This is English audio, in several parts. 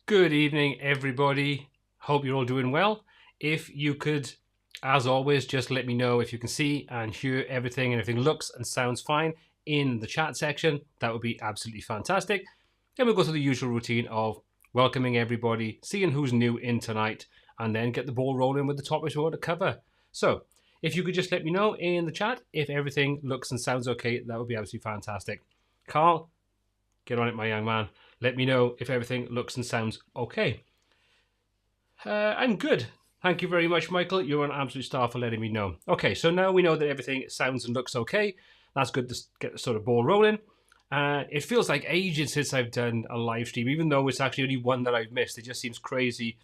Good evening, everybody. Hope you're all doing well. If you could, as always, just let me know if you can see and hear everything and everything looks and sounds fine in the chat section. That would be absolutely fantastic. Then we'll go through the usual routine of welcoming everybody, seeing who's new in tonight, and then get the ball rolling with the topics we want to cover. So, if you could just let me know in the chat if everything looks and sounds okay, that would be absolutely fantastic. Carl, get on it, my young man. Let me know if everything looks and sounds okay. I'm good. Thank you very much, Michael. You're an absolute star for letting me know. Okay, so now we know that everything sounds and looks okay. That's good to get the sort of ball rolling. It feels like ages since I've done a live stream, even though it's actually only one that I've missed. It just seems crazy.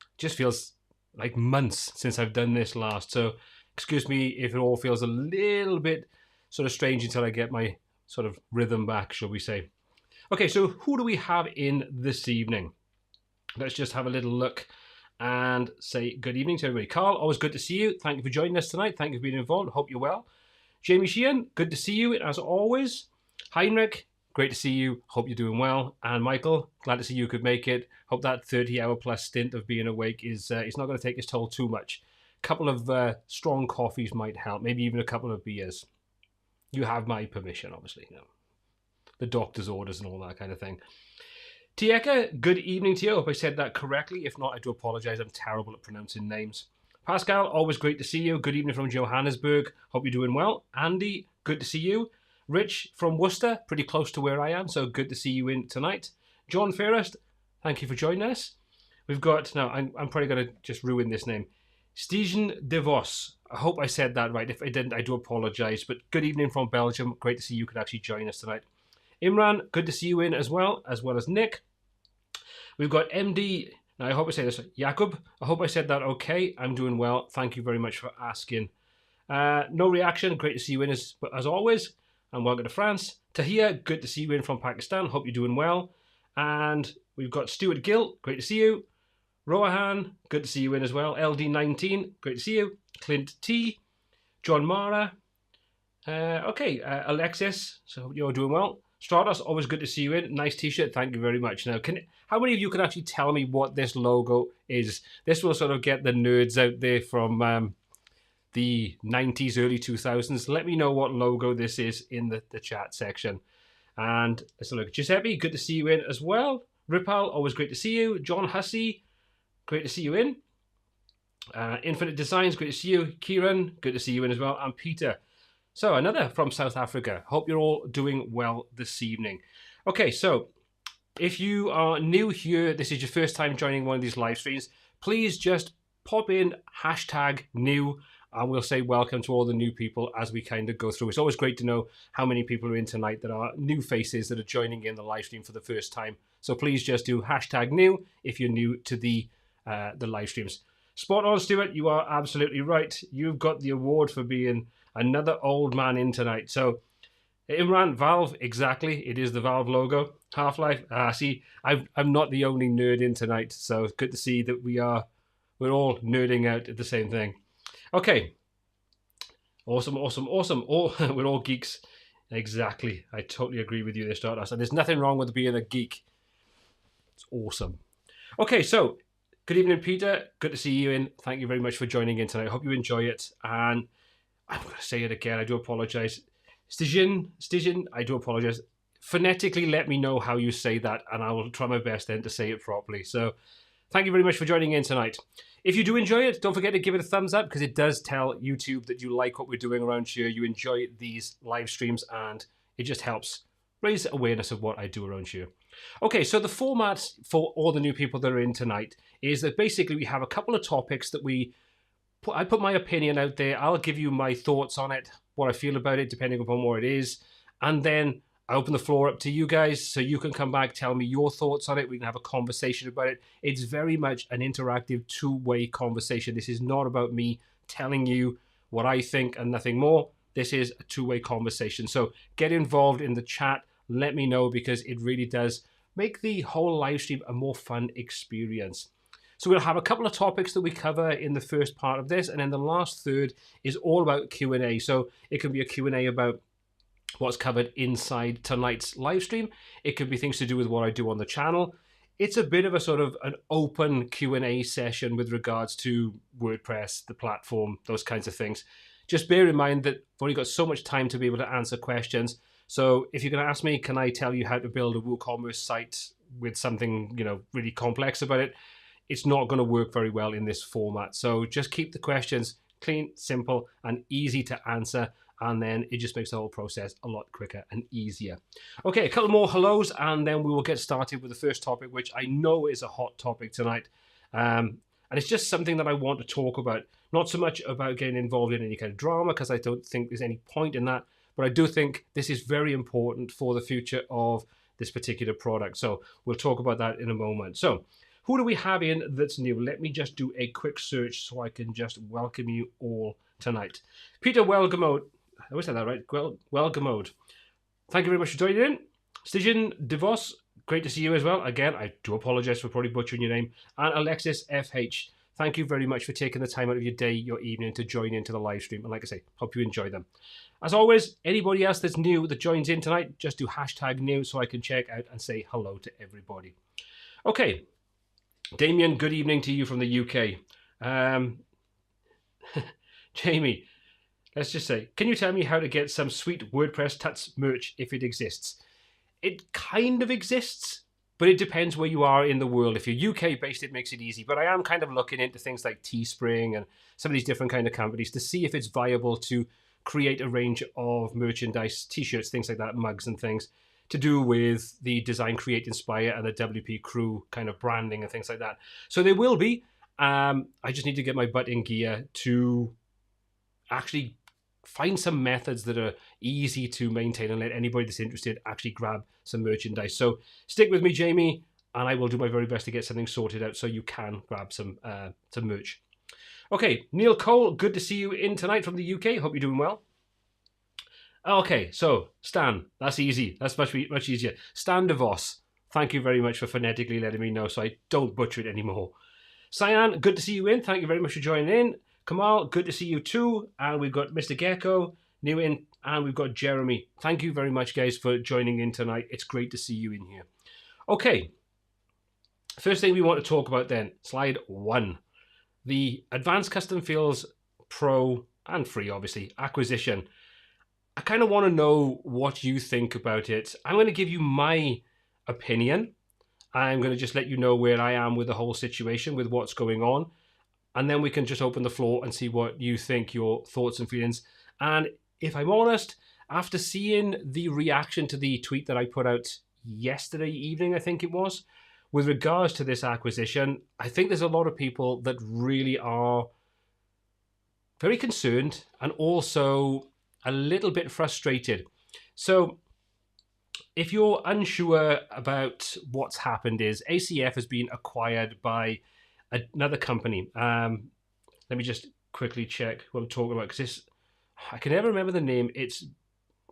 It just feels like months since I've done this last. So excuse me if it all feels a little bit sort of strange until I get my sort of rhythm back, shall we say. Okay, so who do we have in this evening? Let's just have a little look and say good evening to everybody. Carl, always good to see you. Thank you for joining us tonight. Thank you for being involved. Hope you're well. Jamie Sheehan, good to see you as always. Heinrich, great to see you. Hope you're doing well. And Michael, glad to see you could make it. Hope that 30-hour plus stint of being awake is it's not going to take its toll too much. A couple of strong coffees might help. Maybe even a couple of beers. You have my permission, obviously. No. The doctor's orders and all that kind of thing. Tieka, good evening to you. I hope I said that correctly. If not, I do apologize. I'm terrible at pronouncing names. Pascal, always great to see you. Good evening from Johannesburg. Hope you're doing well. Andy, good to see you. Rich from Worcester, pretty close to where I am, so good to see you in tonight. John Fairest, thank you for joining us. We've got, now I'm probably going to just ruin this name, Stegen de Vos. I hope I said that right. If I didn't, I do apologize. But good evening from Belgium. Great to see you could actually join us tonight. Imran, good to see you in as well as Nick. We've got MD, now I hope I say this, Jakub. I hope I said that okay. I'm doing well. Thank you very much for asking. No reaction, great to see you in as always. And welcome to France. Tahia, good to see you in from Pakistan. Hope you're doing well. And we've got Stuart Gill, great to see you. Rohan, good to see you in as well. LD19, great to see you. Clint T. John Mara. Alexis, so you're doing well. Stratos, always good to see you in. Nice t-shirt, thank you very much. Now, how many of you can actually tell me what this logo is? This will sort of get the nerds out there from the 90s, early 2000s. Let me know what logo this is in the chat section. And let's look. Giuseppe, good to see you in as well. Ripal, always great to see you. John Hussey, great to see you in. Infinite Designs, great to see you. Kieran, good to see you in as well. And Peter. So another from South Africa. Hope you're all doing well this evening. Okay, so if you are new here, this is your first time joining one of these live streams, please just pop in #new and we'll say welcome to all the new people as we kind of go through. It's always great to know how many people are in tonight that are new faces that are joining in the live stream for the first time. So please just do #new if you're new to the live streams. Spot on, Stuart. You are absolutely right. You've got the award for being another old man in tonight. So, Imran, Valve, exactly. It is the Valve logo. Half-Life. See, I'm not the only nerd in tonight. So it's good to see that we're all nerding out at the same thing. Okay. Awesome. We're all geeks. Exactly. I totally agree with you there, Stardust. And there's nothing wrong with being a geek. It's awesome. Okay, so good evening, Peter. Good to see you in. Thank you very much for joining in tonight. I hope you enjoy it. And I'm going to say it again. I do apologize. Stijin, I do apologize. Phonetically, let me know how you say that, and I will try my best then to say it properly. So thank you very much for joining in tonight. If you do enjoy it, don't forget to give it a thumbs up because it does tell YouTube that you like what we're doing around here. You enjoy these live streams, and it just helps raise awareness of what I do around here. Okay, so the format for all the new people that are in tonight is that basically we have a couple of topics that I put my opinion out there. I'll give you my thoughts on it, what I feel about it, depending upon what it is. And then I open the floor up to you guys so you can come back, tell me your thoughts on it. We can have a conversation about it. It's very much an interactive two-way conversation. This is not about me telling you what I think and nothing more. This is a two-way conversation. So get involved in the chat. Let me know because it really does make the whole live stream a more fun experience. So we'll have a couple of topics that we cover in the first part of this, and then the last third is all about Q&A. So it can be a Q&A about what's covered inside tonight's live stream. It could be things to do with what I do on the channel. it's a bit of a sort of an open Q&A session with regards to WordPress, the platform, those kinds of things. Just bear in mind that I've only got so much time to be able to answer questions. So if you're going to ask me, can I tell you how to build a WooCommerce site with something, really complex about it, it's not going to work very well in this format. So just keep the questions clean, simple, and easy to answer, and then it just makes the whole process a lot quicker and easier. Okay, a couple more hellos, and then we will get started with the first topic, which I know is a hot topic tonight. And it's just something that I want to talk about. Not so much about getting involved in any kind of drama, because I don't think there's any point in that, but I do think this is very important for the future of this particular product. So we'll talk about that in a moment. So who do we have in that's new? Let me just do a quick search so I can just welcome you all tonight. Peter Welgemode. I always said that right. Welgemode. Thank you very much for joining in. Stijan DeVos. Great to see you as well. Again, I do apologize for probably butchering your name. And Alexis FH. Thank you very much for taking the time out of your day, your evening to join into the live stream. And like I say, hope you enjoy them. As always, anybody else that's new that joins in tonight, just do #new so I can check out and say hello to everybody. Okay. Damien, good evening to you from the UK. Jamie, let's just say, can you tell me how to get some sweet WordPress Tuts merch if it exists? It kind of exists, but it depends where you are in the world. If you're UK based, it makes it easy. But I am kind of looking into things like Teespring and some of these different kind of companies to see if it's viable to create a range of merchandise, t-shirts, things like that, mugs and things, to do with the Design, Create, Inspire and the WP Crew kind of branding and things like that. So there will be. I just need to get my butt in gear to actually find some methods that are easy to maintain and let anybody that's interested actually grab some merchandise. So stick with me, Jamie, and I will do my very best to get something sorted out so you can grab some merch. Okay, Neil Cole, good to see you in tonight from the UK. Hope you're doing well. Okay, so Stan, that's easy. That's much easier. Stan DeVos, thank you very much for phonetically letting me know so I don't butcher it anymore. Cyan, good to see you in. Thank you very much for joining in. Kamal, good to see you too. And we've got Mr. Gecko, new in, and we've got Jeremy. Thank you very much, guys, for joining in tonight. It's great to see you in here. Okay, first thing we want to talk about then, slide 1. The Advanced Custom Fields Pro and free, obviously, Aquisition. I kind of want to know what you think about it. I'm going to give you my opinion. I'm going to just let you know where I am with the whole situation, with what's going on. And then we can just open the floor and see what you think, your thoughts and feelings. And if I'm honest, after seeing the reaction to the tweet that I put out yesterday evening, I think it was, with regards to this acquisition, I think there's a lot of people that really are very concerned and also a little bit frustrated. So if you're unsure about what's happened, is ACF has been acquired by another company. Let me just quickly check what I'm talking about, because I can never remember the name. It's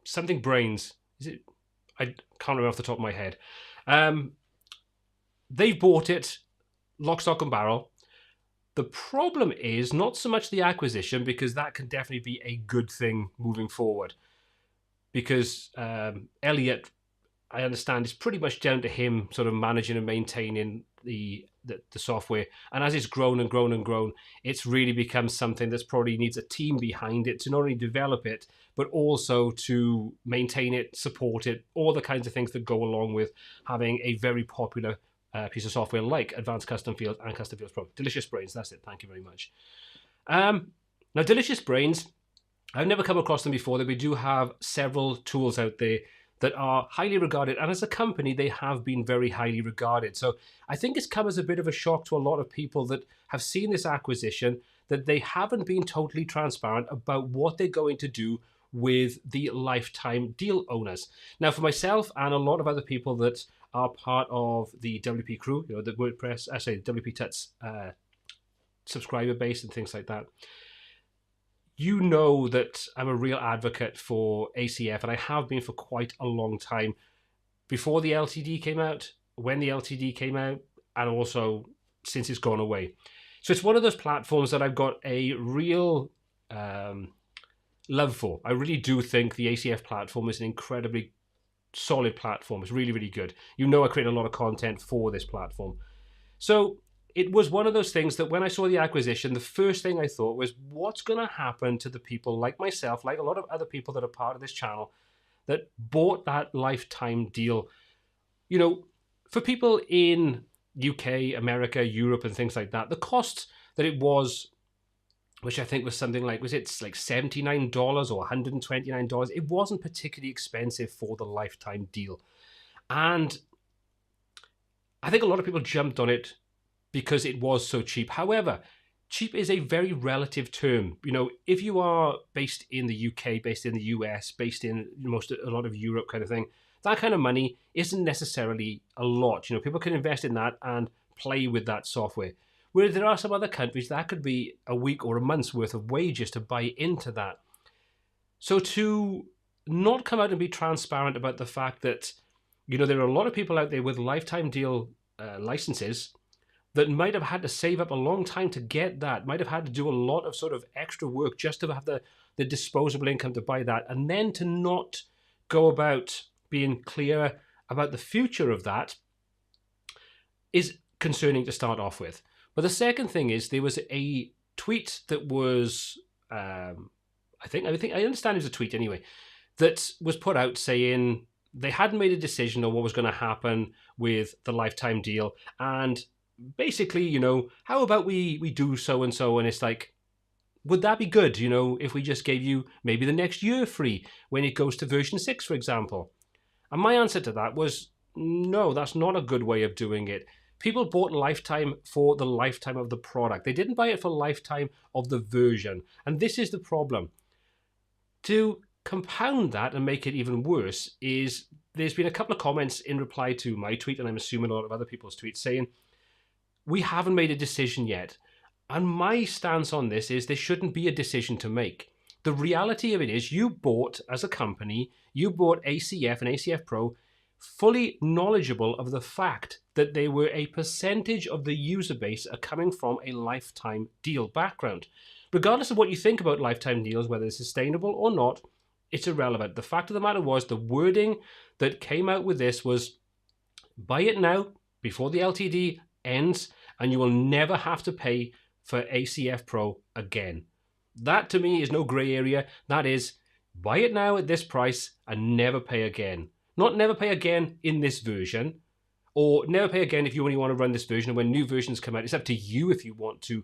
something Brains. Is it? I can't remember off the top of my head. They bought it, lock, stock and barrel. The problem is not so much the acquisition, because that can definitely be a good thing moving forward. Because Elliot, I understand, is pretty much down to him sort of managing and maintaining the software. And as it's grown and grown and grown, it's really become something that's probably needs a team behind it to not only develop it, but also to maintain it, support it, all the kinds of things that go along with having a very popular piece of software like Advanced Custom Fields and Custom Fields Pro. Delicious Brains, that's it. Thank you very much. Now, Delicious Brains, I've never come across them before. We do have several tools out there that are highly regarded, and as a company, they have been very highly regarded. So I think it's come as a bit of a shock to a lot of people that have seen this acquisition, that they haven't been totally transparent about what they're going to do with the lifetime deal owners. Now, for myself and a lot of other people that are part of the WP Crew, the WordPress, WP Tuts subscriber base and things like that, you know that I'm a real advocate for ACF, and I have been for quite a long time. Before the LTD came out, when the LTD came out, and also since it's gone away. So it's one of those platforms that I've got a real love for. I really do think the ACF platform is an incredibly solid platform. It's really, really good. You know I create a lot of content for this platform. So it was one of those things that when I saw the acquisition, the first thing I thought was, what's going to happen to the people like myself, like a lot of other people that are part of this channel, that bought that lifetime deal? You know, for people in UK, America, Europe, and things like that, the cost that it was, which I think was something like, was it like $79 or $129? It wasn't particularly expensive for the lifetime deal. And I think a lot of people jumped on it because it was so cheap. However, cheap is a very relative term. You know, if you are based in the UK, based in the US, based in a lot of Europe kind of thing, that kind of money isn't necessarily a lot. You know, people can invest in that and play with that software. Whereas there are some other countries that could be a week or a month's worth of wages to buy into that. So to not come out and be transparent about the fact that, you know, there are a lot of people out there with lifetime deal licenses that might have had to save up a long time to get that, might have had to do a lot of sort of extra work just to have the disposable income to buy that, and then to not go about being clear about the future of that is concerning to start off with. But the second thing is, there was a tweet that was, I understand it was a tweet anyway, that was put out saying they hadn't made a decision on what was going to happen with the lifetime deal, and basically, you know, how about we do so and so, and it's like, would that be good, you know, if we just gave you maybe the next year free when it goes to version 6, for example? And my answer to that was, no, that's not a good way of doing it. People bought lifetime for the lifetime of the product. They didn't buy it for lifetime of the version. And this is the problem. To compound that and make it even worse is, there's been a couple of comments in reply to my tweet, and I'm assuming a lot of other people's tweets, saying, we haven't made a decision yet. And my stance on this is there shouldn't be a decision to make. The reality of it is, you bought, as a company, you bought ACF and ACF Pro fully knowledgeable of the fact that they were a percentage of the user base are coming from a lifetime deal background. Regardless of what you think about lifetime deals, whether it's sustainable or not, it's irrelevant. The fact of the matter was, the wording that came out with this was, buy it now before the LTD ends, and you will never have to pay for ACF Pro again. That to me is no gray area. That is, buy it now at this price and never pay again. Not never pay again in this version, or never pay again if you only want to run this version, and when new versions come out, it's up to you if you want to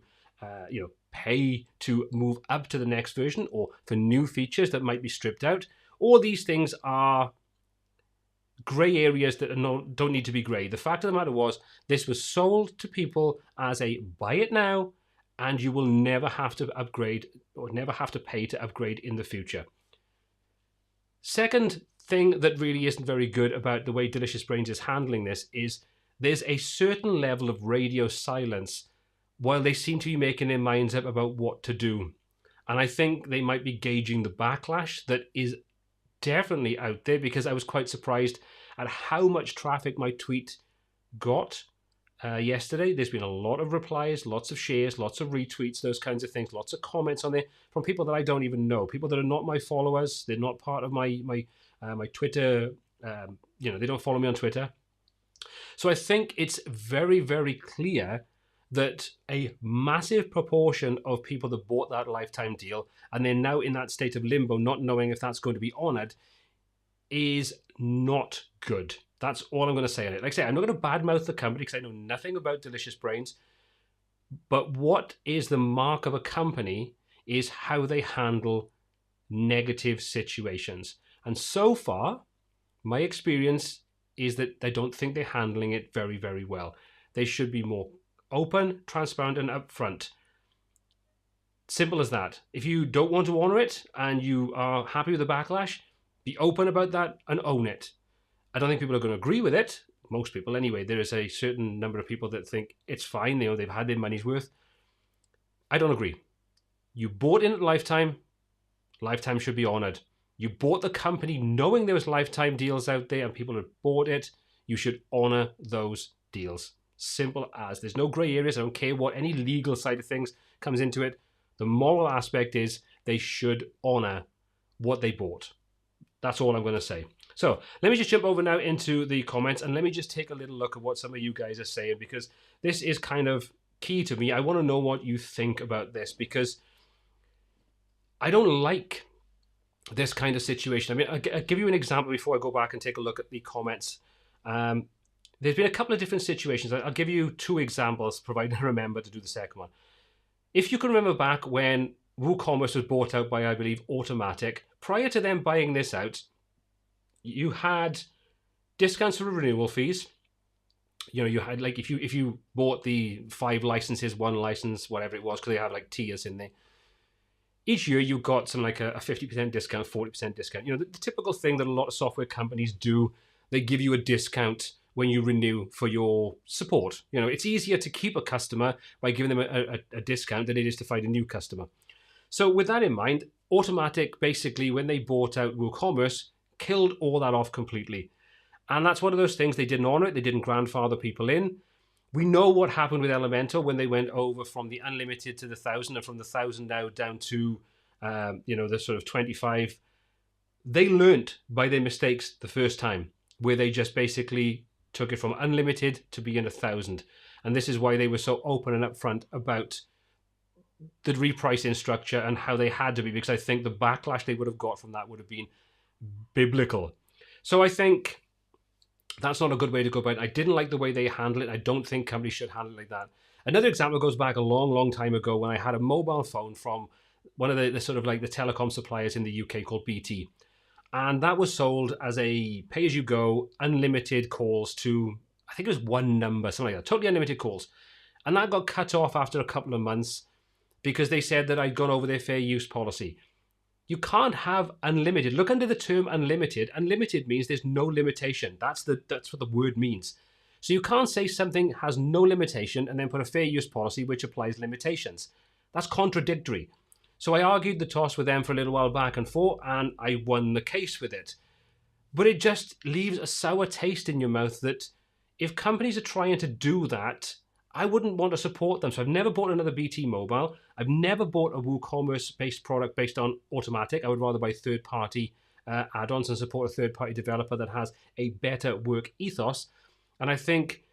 pay to move up to the next version, or for new features that might be stripped out. All these things are grey areas that don't need to be grey. The fact of the matter was, this was sold to people as a buy it now, and you will never have to upgrade or never have to pay to upgrade in the future. Second thing that really isn't very good about the way Delicious Brains is handling this is, there's a certain level of radio silence while they seem to be making their minds up about what to do. And I think they might be gauging the backlash that is definitely out there, because I was quite surprised at how much traffic my tweet got yesterday. There's been a lot of replies, lots of shares, lots of retweets, those kinds of things, lots of comments on there from people that I don't even know, people that are not my followers. They're not part of my Twitter. They don't follow me on Twitter. So I think it's very, very clear that a massive proportion of people that bought that lifetime deal, and they're now in that state of limbo, not knowing if that's going to be honored, is not good. That's all I'm going to say on it. Like I say, I'm not going to badmouth the company because I know nothing about Delicious Brains. But what is the mark of a company is how they handle negative situations. And so far, my experience is that I don't think they're handling it very, very well. They should be more open, transparent, and upfront. Simple as that. If you don't want to honor it and you are happy with the backlash, be open about that and own it. I don't think people are going to agree with it. Most people anyway. There is a certain number of people that think it's fine, they've had their money's worth. I don't agree. You bought in at lifetime should be honored. You bought the company knowing there was lifetime deals out there and people had bought it. You should honor those deals. Simple as. There's no gray areas. I don't care what any legal side of things comes into it. The moral aspect is they should honor what they bought. That's all I'm going to say. So let me just jump over now into the comments, and let me just take a little look at what some of you guys are saying, because this is kind of key to me. I want to know what you think about this, because I don't like this kind of situation. I mean, I'll give you an example before I go back and take a look at the comments. There's been a couple of different situations. I'll give you 2 examples, provided I remember to do the second one. If you can remember back when WooCommerce was bought out by, I believe, Automatic, prior to them buying this out, you had discounts for renewal fees. You know, you had, like, if you bought the 5 licenses, 1 license, whatever it was, because they have like tiers in there. Each year you got some like a 50% discount, 40% discount. You know, the typical thing that a lot of software companies do. They give you a discount when you renew for your support. You know, it's easier to keep a customer by giving them a discount than it is to find a new customer. So with that in mind, Automatic basically, when they bought out WooCommerce, killed all that off completely. And that's one of those things, they didn't honor it, they didn't grandfather people in. We know what happened with Elementor when they went over from the unlimited to the 1,000, and from the 1,000 now down to, the sort of 25. They learnt by their mistakes the first time, where they just basically took it from unlimited to being 1,000. And this is why they were so open and upfront about the repricing structure and how they had to be, because I think the backlash they would have got from that would have been biblical. So I think that's not a good way to go about it. I didn't like the way they handle it. I don't think companies should handle it like that. Another example goes back a long, long time ago when I had a mobile phone from one of the sort of like the telecom suppliers in the UK called BT. And that was sold as a pay-as-you-go, unlimited calls to, I think it was 1 number, something like that, totally unlimited calls. And that got cut off after a couple of months because they said that I'd gone over their fair use policy. You can't have unlimited. Look under the term unlimited. Unlimited means there's no limitation. That's what the word means. So you can't say something has no limitation and then put a fair use policy which applies limitations. That's contradictory. So I argued the toss with them for a little while back and forth, and I won the case with it. But it just leaves a sour taste in your mouth that if companies are trying to do that, I wouldn't want to support them. So I've never bought another BT Mobile. I've never bought a WooCommerce-based product based on Automatic. I would rather buy third-party add-ons and support a third-party developer that has a better work ethos. And I think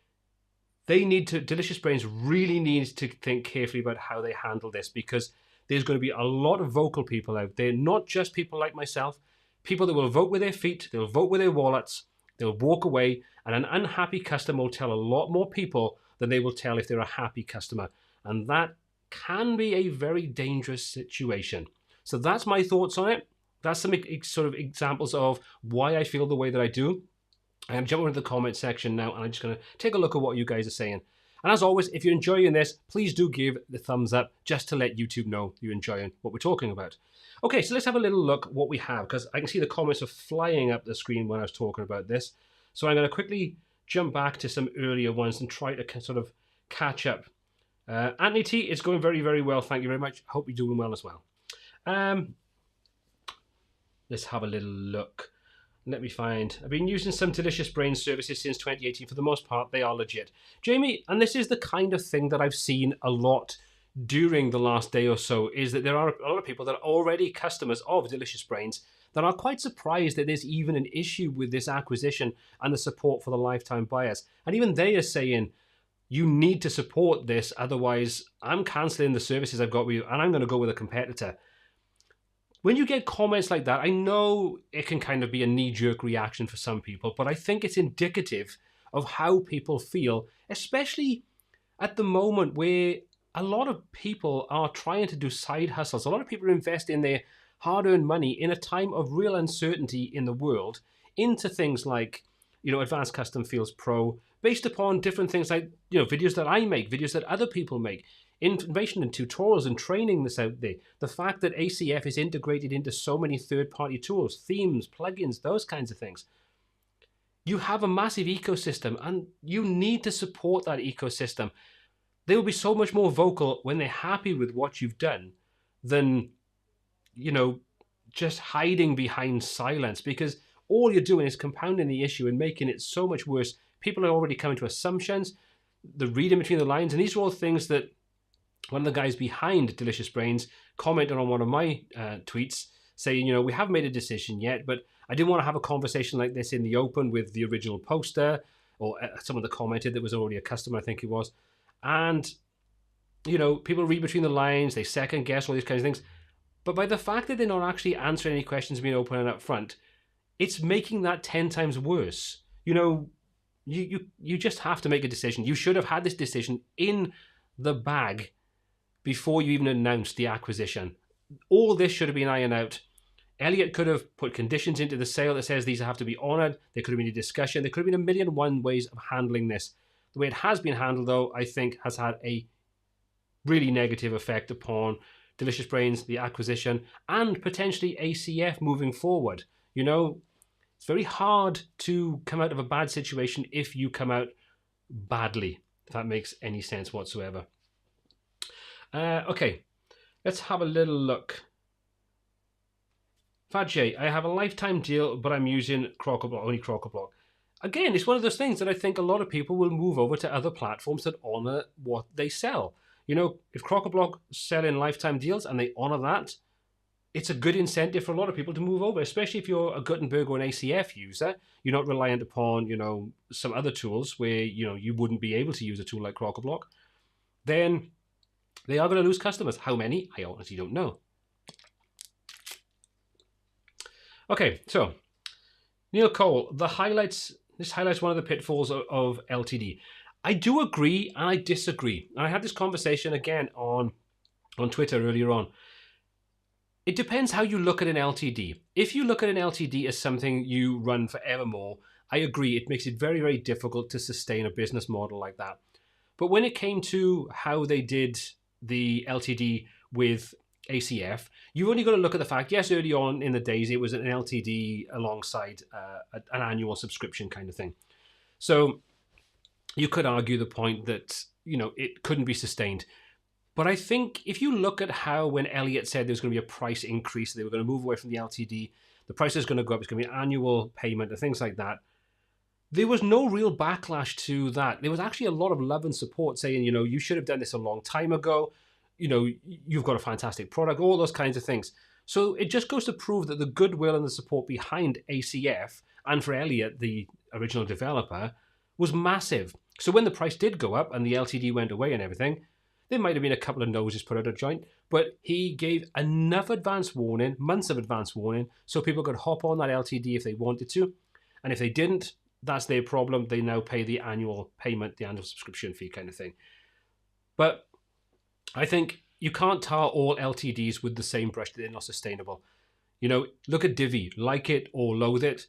Delicious Brains really needs to think carefully about how they handle this, because there's going to be a lot of vocal people out there, not just people like myself, people that will vote with their feet, they'll vote with their wallets, they'll walk away, and an unhappy customer will tell a lot more people than they will tell if they're a happy customer. And that can be a very dangerous situation. So that's my thoughts on it. That's some sort of examples of why I feel the way that I do. I'm jumping into the comment section now, and I'm just going to take a look at what you guys are saying. And as always, if you're enjoying this, please do give the thumbs up just to let YouTube know you're enjoying what we're talking about. Okay, so let's have a little look what we have, because I can see the comments are flying up the screen when I was talking about this. So I'm going to quickly jump back to some earlier ones and try to sort of catch up. Anthony T, it's going very, very well. Thank you very much. Hope you're doing well as well. Let's have a little look. Let me find. I've been using some Delicious Brains services since 2018. For the most part, they are legit. Jamie, and this is the kind of thing that I've seen a lot during the last day or so, is that there are a lot of people that are already customers of Delicious Brains that are quite surprised that there's even an issue with this acquisition and the support for the lifetime buyers. And even they are saying, you need to support this, otherwise I'm cancelling the services I've got with you and I'm going to go with a competitor. When you get comments like that, I know it can kind of be a knee-jerk reaction for some people, but I think it's indicative of how people feel, especially at the moment where a lot of people are trying to do side hustles. A lot of people are investing their hard-earned money in a time of real uncertainty in the world into things like, Advanced Custom Fields Pro, based upon different things like, videos that I make, videos that other people make, information and tutorials and training that's out there. The fact that ACF is integrated into so many third-party tools, themes, plugins, those kinds of things. You have a massive ecosystem and you need to support that ecosystem. They will be so much more vocal when they're happy with what you've done than, just hiding behind silence, because all you're doing is compounding the issue and making it so much worse. People are already coming to assumptions, the reading between the lines, and these are all things that one of the guys behind Delicious Brains commented on one of my tweets saying, we haven't made a decision yet, but I didn't want to have a conversation like this in the open with the original poster or someone that commented that was already a customer, I think it was. And, you know, people read between the lines, they second guess all these kinds of things. But by the fact that they're not actually answering any questions being open and up front, it's making that 10 times worse. You know, you just have to make a decision. You should have had this decision in the bag before you even announced the acquisition. All this should have been ironed out. Elliott could have put conditions into the sale that says these have to be honoured. There could have been a discussion. There could have been a million and one ways of handling this. The way it has been handled, though, I think has had a really negative effect upon Delicious Brains, the acquisition, and potentially ACF moving forward. You know, it's very hard to come out of a bad situation if you come out badly, if that makes any sense whatsoever. Okay, let's have a little look. Fadjay, I have a lifetime deal, but I'm using Crocoblock, only Crocoblock. Again, it's one of those things that I think a lot of people will move over to other platforms that honour what they sell. You know, if Crocoblock selling lifetime deals and they honour that, it's a good incentive for a lot of people to move over, especially if you're a Gutenberg or an ACF user. You're not reliant upon, you know, some other tools where, you know, you wouldn't be able to use a tool like Crocoblock. Then they are going to lose customers. How many? I honestly don't know. Okay, so Neil Cole, this highlights one of the pitfalls of LTD. I do agree and I disagree. And I had this conversation again on Twitter earlier on. It depends how you look at an LTD. If you look at an LTD as something you run forevermore, I agree, it makes it very, very difficult to sustain a business model like that. But when it came to how they did the LTD with ACF, you've only got to look at the fact, yes, early on in the days, it was an LTD alongside an annual subscription kind of thing. So you could argue the point that, you know, it couldn't be sustained. But I think if you look at how when Elliott said there was going to be a price increase, they were going to move away from the LTD, the price is going to go up, it's going to be an annual payment and things like that. There was no real backlash to that. There was actually a lot of love and support saying, you know, you should have done this a long time ago. You know, you've got a fantastic product, all those kinds of things. So it just goes to prove that the goodwill and the support behind ACF and for Elliott, the original developer, was massive. So when the price did go up and the LTD went away and everything, there might have been a couple of noses put out of joint, but he gave enough advance warning, months of advance warning, so people could hop on that LTD if they wanted to. And if they didn't, that's their problem. They now pay the annual payment, the annual subscription fee kind of thing. But I think you can't tar all LTDs with the same brush. They're not sustainable. You know, look at Divi, like it or loathe it.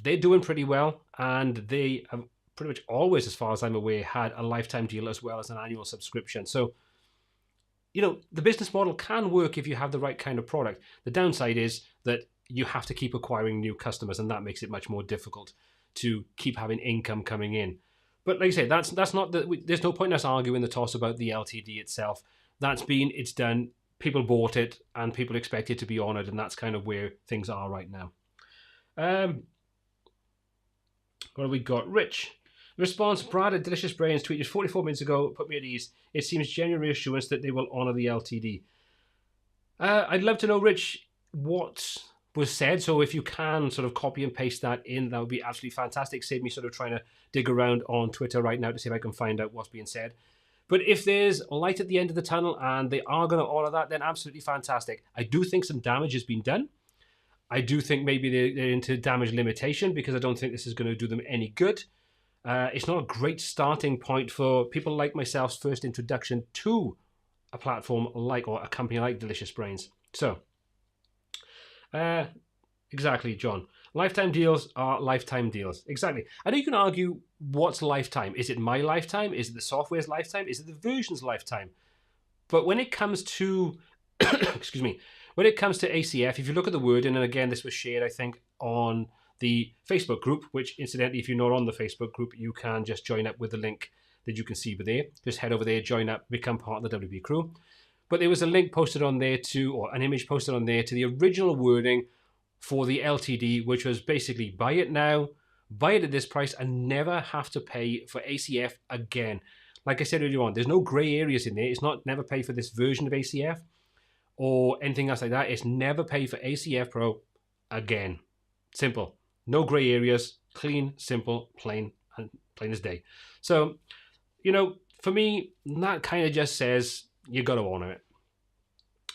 They're doing pretty well, and they have pretty much always, as far as I'm aware, had a lifetime deal as well as an annual subscription. So, you know, the business model can work if you have the right kind of product. The downside is that you have to keep acquiring new customers, and that makes it much more difficult to keep having income coming in. But like I say, that's not there's no point in us arguing the toss about the LTD itself. It's done, people bought it, and people expect it to be honoured, and that's kind of where things are right now. What have we got? Rich. Response, Brad at Delicious Brains tweeted 44 minutes ago, put me at ease. It seems genuine reassurance that they will honour the LTD. I'd love to know, Rich, what was said. So if you can sort of copy and paste that in, that would be absolutely fantastic. Save me sort of trying to dig around on Twitter right now to see if I can find out what's being said. But if there's light at the end of the tunnel and they are going to honour that, then absolutely fantastic. I do think some damage has been done. I do think maybe they're into damage limitation because I don't think this is going to do them any good. It's not a great starting point for people like myself's first introduction to a platform like, or a company like Delicious Brains. So, exactly, John. Lifetime deals are lifetime deals. Exactly. I know you can argue what's lifetime. Is it my lifetime? Is it the software's lifetime? Is it the version's lifetime? But when it comes to, excuse me, when it comes to ACF, if you look at the wording, and again, this was shared, I think, on the Facebook group, which incidentally, if you're not on the Facebook group, you can just join up with the link that you can see over there. Just head over there, join up, become part of the WB crew. But there was a link posted on there to, or an image posted on there to the original wording for the LTD, which was basically buy it now, buy it at this price, and never have to pay for ACF again. Like I said earlier on, there's no grey areas in there. It's not never pay for this version of ACF or anything else like that. It's never pay for ACF Pro again. Simple. No grey areas. Clean, simple, plain, and plain as day. So, you know, for me, that kind of just says you got to honour it.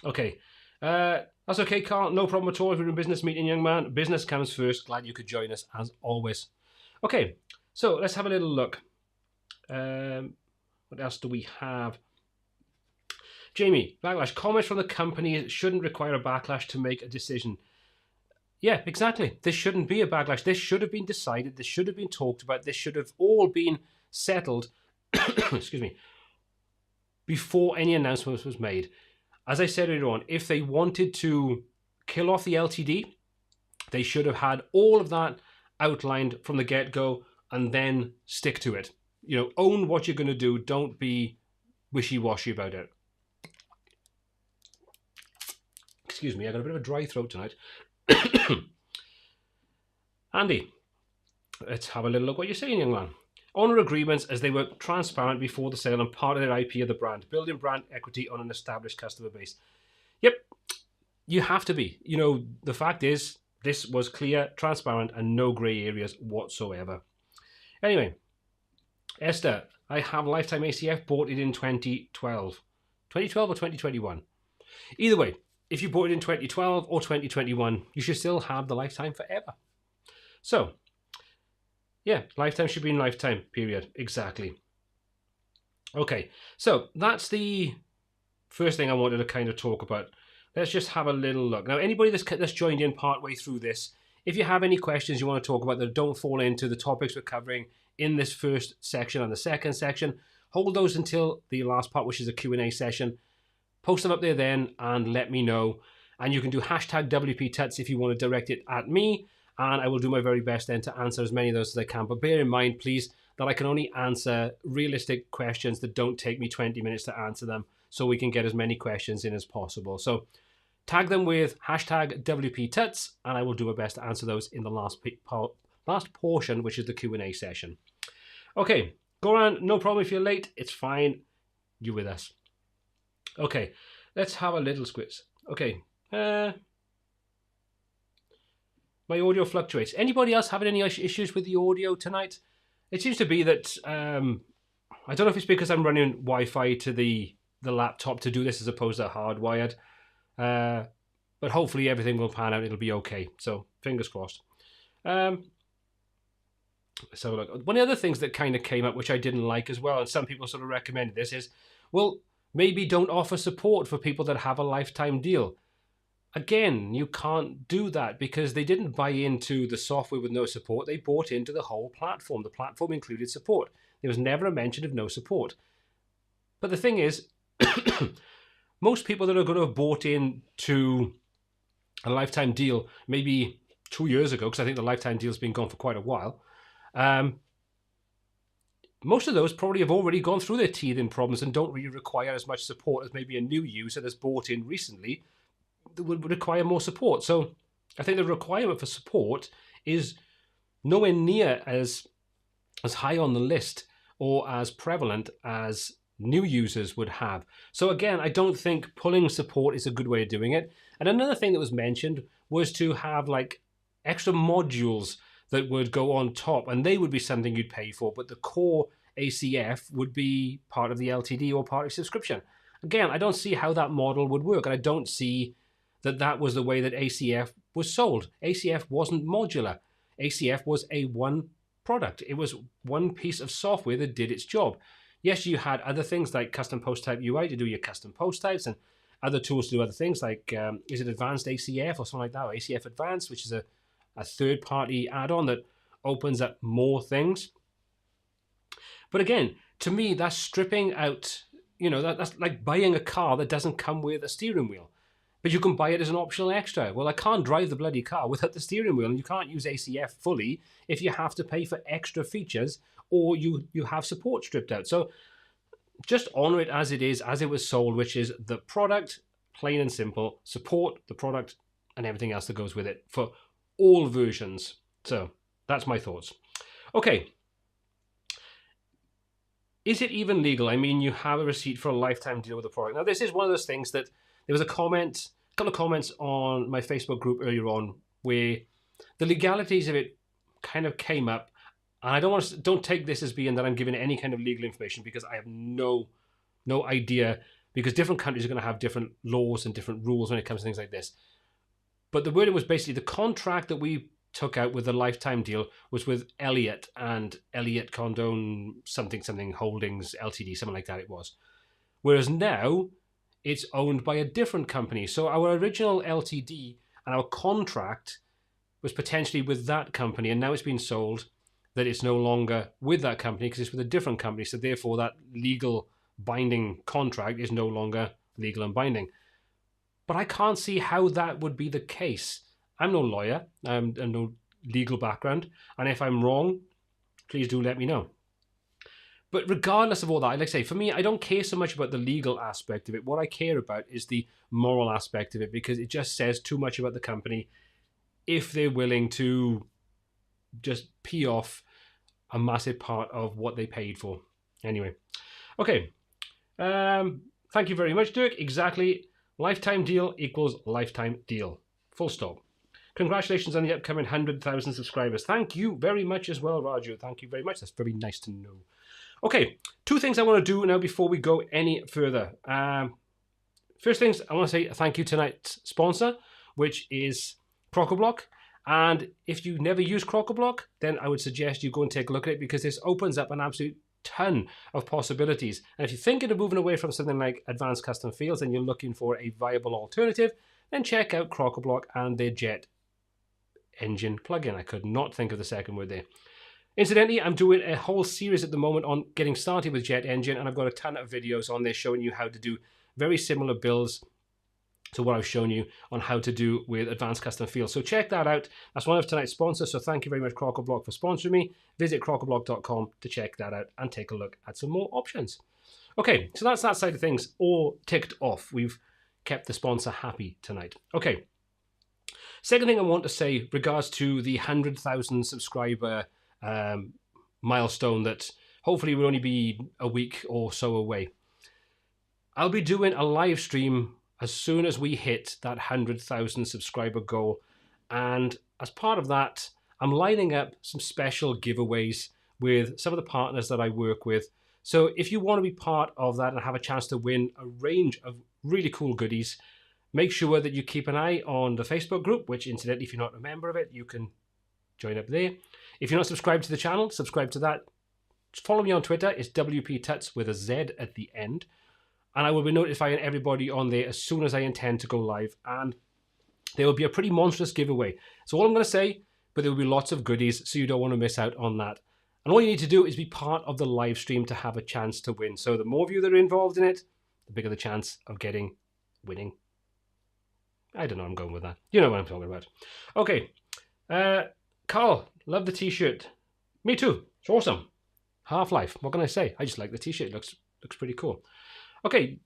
Okay. That's okay, Carl. No problem at all. If you're in a business meeting, young man, business comes first. Glad you could join us as always. Okay, so let's have a little look. What else do we have? Jamie, backlash. Comments from the company shouldn't require a backlash to make a decision. Yeah, exactly. This shouldn't be a backlash. This should have been decided. This should have been talked about. This should have all been settled, excuse me, before any announcement was made. As I said earlier on, if they wanted to kill off the LTD, they should have had all of that outlined from the get-go and then stick to it. You know, own what you're going to do. Don't be wishy-washy about it. Excuse me, I got a bit of a dry throat tonight. Andy, let's have a little look what you're saying, young man. Honour agreements as they were transparent before the sale and part of their IP of the brand. Building brand equity on an established customer base. Yep, you have to be. You know, the fact is, this was clear, transparent, and no grey areas whatsoever. Anyway, Esther, I have Lifetime ACF, bought it in 2012. 2012 or 2021? Either way, if you bought it in 2012 or 2021, you should still have the Lifetime forever. So, yeah, Lifetime should be in Lifetime, period. Exactly. Okay, so that's the first thing I wanted to kind of talk about. Let's just have a little look. Now, anybody that's joined in partway through this, if you have any questions you want to talk about that don't fall into the topics we're covering in this first section and the second section, hold those until the last part, which is a Q&A session. Post them up there then and let me know. And you can do hashtag WPTuts if you want to direct it at me. And I will do my very best then to answer as many of those as I can. But bear in mind, please, that I can only answer realistic questions that don't take me 20 minutes to answer them, so we can get as many questions in as possible. So tag them with hashtag WPTuts, and I will do my best to answer those in the last portion, which is the Q&A session. Okay, Goran, no problem if you're late. It's fine. You're with us. Okay, let's have a little squiz. Okay. My audio fluctuates. Anybody else having any issues with the audio tonight? It seems to be that, I don't know if it's because I'm running Wi-Fi to the laptop to do this as opposed to hardwired. But hopefully everything will pan out. It'll be okay. So fingers crossed. Let's have a look. One of the other things that kind of came up, which I didn't like as well, and some people sort of recommended this, is, well, maybe don't offer support for people that have a lifetime deal. Again, you can't do that because they didn't buy into the software with no support. They bought into the whole platform. The platform included support. There was never a mention of no support. But the thing is, most people that are going to have bought into a lifetime deal maybe 2 years ago, because I think the lifetime deal's been gone for quite a while, most of those probably have already gone through their teething problems and don't really require as much support as maybe a new user that's bought in recently would require more support. So I think the requirement for support is nowhere near as high on the list or as prevalent as new users would have. So again, I don't think pulling support is a good way of doing it. And another thing that was mentioned was to have like extra modules that would go on top, and they would be something you'd pay for, but the core ACF would be part of the LTD or part of subscription. Again, I don't see how that model would work, and I don't see that was the way that ACF was sold. ACF wasn't modular. ACF was a one product. It was one piece of software that did its job. Yes, you had other things like custom post type UI to do your custom post types and other tools to do other things like, is it Advanced ACF or something like that, or ACF Advanced, which is a third-party add-on that opens up more things. But again, to me, that's stripping out, you know, that's like buying a car that doesn't come with a steering wheel. But you can buy it as an optional extra. Well, I can't drive the bloody car without the steering wheel, and you can't use ACF fully if you have to pay for extra features or you have support stripped out. So just honor it as it is, as it was sold, which is the product, plain and simple, support the product and everything else that goes with it for all versions. So that's my thoughts. Okay. Is it even legal? I mean, you have a receipt for a lifetime deal with the product. Now, this is one of those things that there was a couple of comments on my Facebook group earlier on where the legalities of it kind of came up, and I don't take this as being that I'm giving any kind of legal information, because I have no idea, because different countries are going to have different laws and different rules when it comes to things like this. But the wording was basically the contract that we took out with the lifetime deal was with Elliott and Elliott Condone something Holdings Ltd, something like that it was. Whereas now it's owned by a different company. So our original LTD and our contract was potentially with that company, and now it's been sold that it's no longer with that company because it's with a different company. So therefore that legal binding contract is no longer legal and binding. But I can't see how that would be the case. I'm no lawyer, and no legal background, and if I'm wrong, please do let me know. But regardless of all that, like I say, for me, I don't care so much about the legal aspect of it. What I care about is the moral aspect of it, because it just says too much about the company if they're willing to just pee off a massive part of what they paid for. Anyway, okay. Thank you very much, Dirk. Exactly. Lifetime deal equals lifetime deal. Full stop. Congratulations on the upcoming 100,000 subscribers. Thank you very much as well, Raju. Thank you very much. That's very nice to know. Okay, two things I want to do now before we go any further. First things, I want to say thank you to tonight's sponsor, which is Crocoblock. And if you never use Crocoblock, then I would suggest you go and take a look at it, because this opens up an absolute ton of possibilities. And if you're thinking of moving away from something like advanced custom fields and you're looking for a viable alternative, then check out Crocoblock and their Jet Engine plugin. I could not think of the second word there. Incidentally, I'm doing a whole series at the moment on getting started with Jet Engine, and I've got a ton of videos on there showing you how to do very similar builds to what I've shown you on how to do with advanced custom fields. So check that out. That's one of tonight's sponsors, so thank you very much, Crocoblock, for sponsoring me. Visit crocoblock.com to check that out and take a look at some more options. Okay, so that's that side of things all ticked off. We've kept the sponsor happy tonight. Okay. Second thing I want to say regards to the 100,000 subscriber milestone that hopefully will only be a week or so away. I'll be doing a live stream as soon as we hit that 100,000 subscriber goal. And as part of that, I'm lining up some special giveaways with some of the partners that I work with. So if you want to be part of that and have a chance to win a range of really cool goodies, make sure that you keep an eye on the Facebook group, which incidentally, if you're not a member of it, you can join up there. If you're not subscribed to the channel, subscribe to that. Just follow me on Twitter. It's WPTuts with a Z at the end. And I will be notifying everybody on there as soon as I intend to go live. And there will be a pretty monstrous giveaway. So all I'm going to say, but there will be lots of goodies, so you don't want to miss out on that. And all you need to do is be part of the live stream to have a chance to win. So the more of you that are involved in it, the bigger the chance of winning. I don't know, I'm going with that. You know what I'm talking about. Okay. Carl, love the t-shirt. Me too. It's awesome. Half-Life. What can I say? I just like the t-shirt. It looks pretty cool. Okay.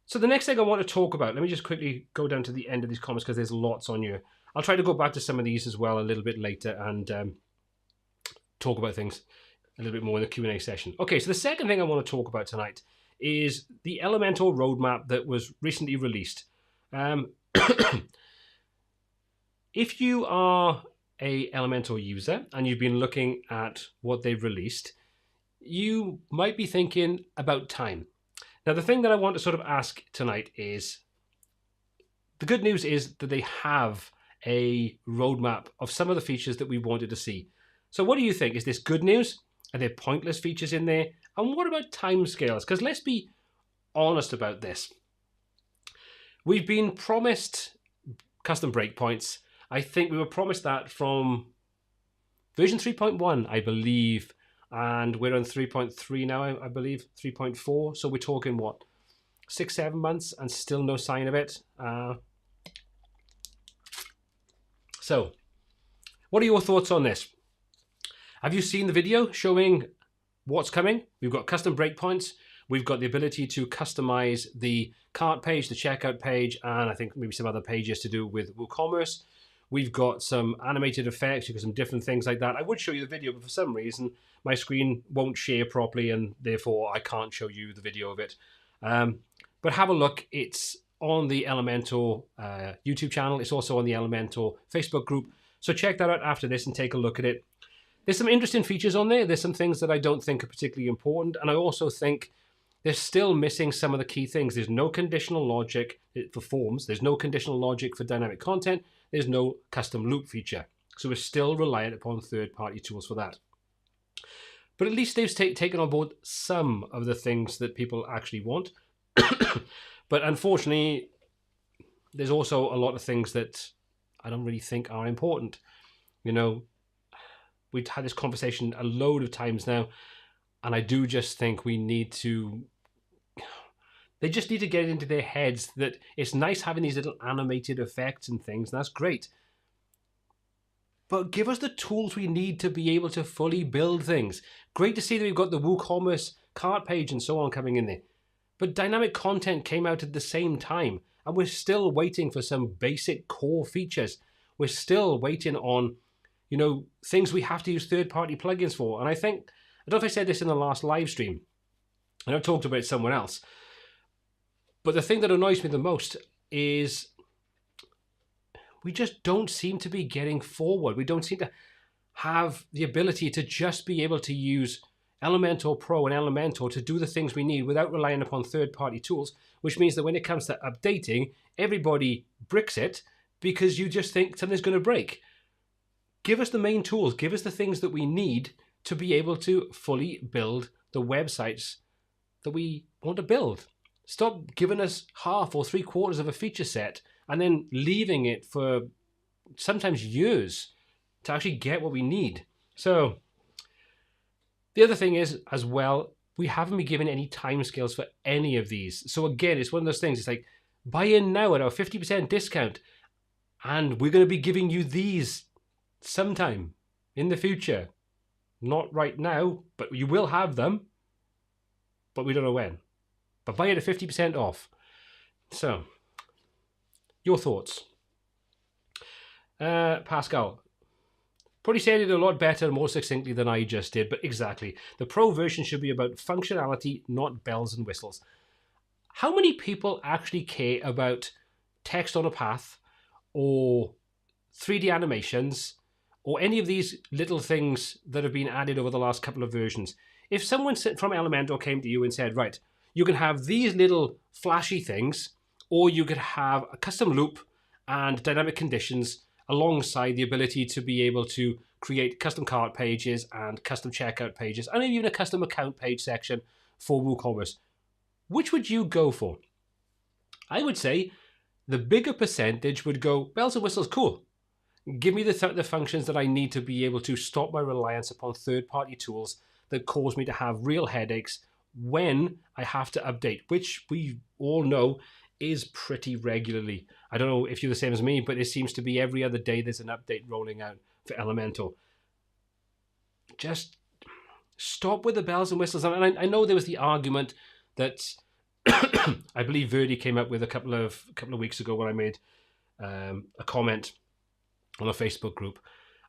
So the next thing I want to talk about, let me just quickly go down to the end of these comments because there's lots on here. I'll try to go back to some of these as well a little bit later and talk about things a little bit more in the Q&A session. Okay, so the second thing I want to talk about tonight is the Elementor roadmap that was recently released. If you are a Elementor user and you've been looking at what they've released, you might be thinking about time. Now, the thing that I want to sort of ask tonight is, the good news is that they have a roadmap of some of the features that we wanted to see. So what do you think? Is this good news? Are there pointless features in there? And what about timescales? Because let's be honest about this. We've been promised custom breakpoints. I think we were promised that from version 3.1, I believe. And we're on 3.3 now, I believe, 3.4. So we're talking, what, 6-7 months and still no sign of it. So what are your thoughts on this? Have you seen the video showing what's coming? We've got custom breakpoints. We've got the ability to customize the cart page, the checkout page, and I think maybe some other pages to do with WooCommerce. We've got some animated effects. You've got some different things like that. I would show you the video, but for some reason, my screen won't share properly, and therefore I can't show you the video of it. But have a look. It's on the Elementor YouTube channel. It's also on the Elementor Facebook group. So check that out after this and take a look at it. There's some interesting features on there. There's some things that I don't think are particularly important. And I also think they're still missing some of the key things. There's no conditional logic for forms. There's no conditional logic for dynamic content. There's no custom loop feature. So we're still reliant upon third-party tools for that. But at least they've taken on board some of the things that people actually want. But unfortunately, there's also a lot of things that I don't really think are important. You know, we've had this conversation a load of times now, and I do just think we need to... They just need to get it into their heads that it's nice having these little animated effects and things, and that's great. But give us the tools we need to be able to fully build things. Great to see that we've got the WooCommerce cart page and so on coming in there. But dynamic content came out at the same time, and we're still waiting for some basic core features. We're still waiting on, you know, things we have to use third-party plugins for. And I don't know if I said this in the last live stream, and I've talked about it somewhere else, but the thing that annoys me the most is we just don't seem to be getting forward. We don't seem to have the ability to just be able to use Elementor Pro and Elementor to do the things we need without relying upon third-party tools, which means that when it comes to updating, everybody bricks it because you just think something's going to break. Give us the main tools. Give us the things that we need to be able to fully build the websites that we want to build. Stop giving us half or 3/4 of a feature set and then leaving it for sometimes years to actually get what we need. So the other thing is, as well, we haven't been given any timescales for any of these. So again, it's one of those things, it's like, buy in now at our 50% discount, and we're going to be giving you these sometime in the future. Not right now, but you will have them, but we don't know when. But buy it at 50% off. So, your thoughts? Pascal. Probably said it a lot better and more succinctly than I just did, but exactly. The Pro version should be about functionality, not bells and whistles. How many people actually care about text on a path or 3D animations or any of these little things that have been added over the last couple of versions? If someone from Elementor came to you and said, right, you can have these little flashy things, or you could have a custom loop and dynamic conditions alongside the ability to be able to create custom cart pages and custom checkout pages, and even a custom account page section for WooCommerce. Which would you go for? I would say the bigger percentage would go, bells and whistles, cool. Give me the functions that I need to be able to stop my reliance upon third-party tools that cause me to have real headaches when I have to update, which we all know is pretty regularly. I don't know if you're the same as me, but it seems to be every other day there's an update rolling out for Elementor. Just stop with the bells and whistles. And I know there was the argument that I believe Verdi came up with a couple of weeks ago when I made a comment on a Facebook group.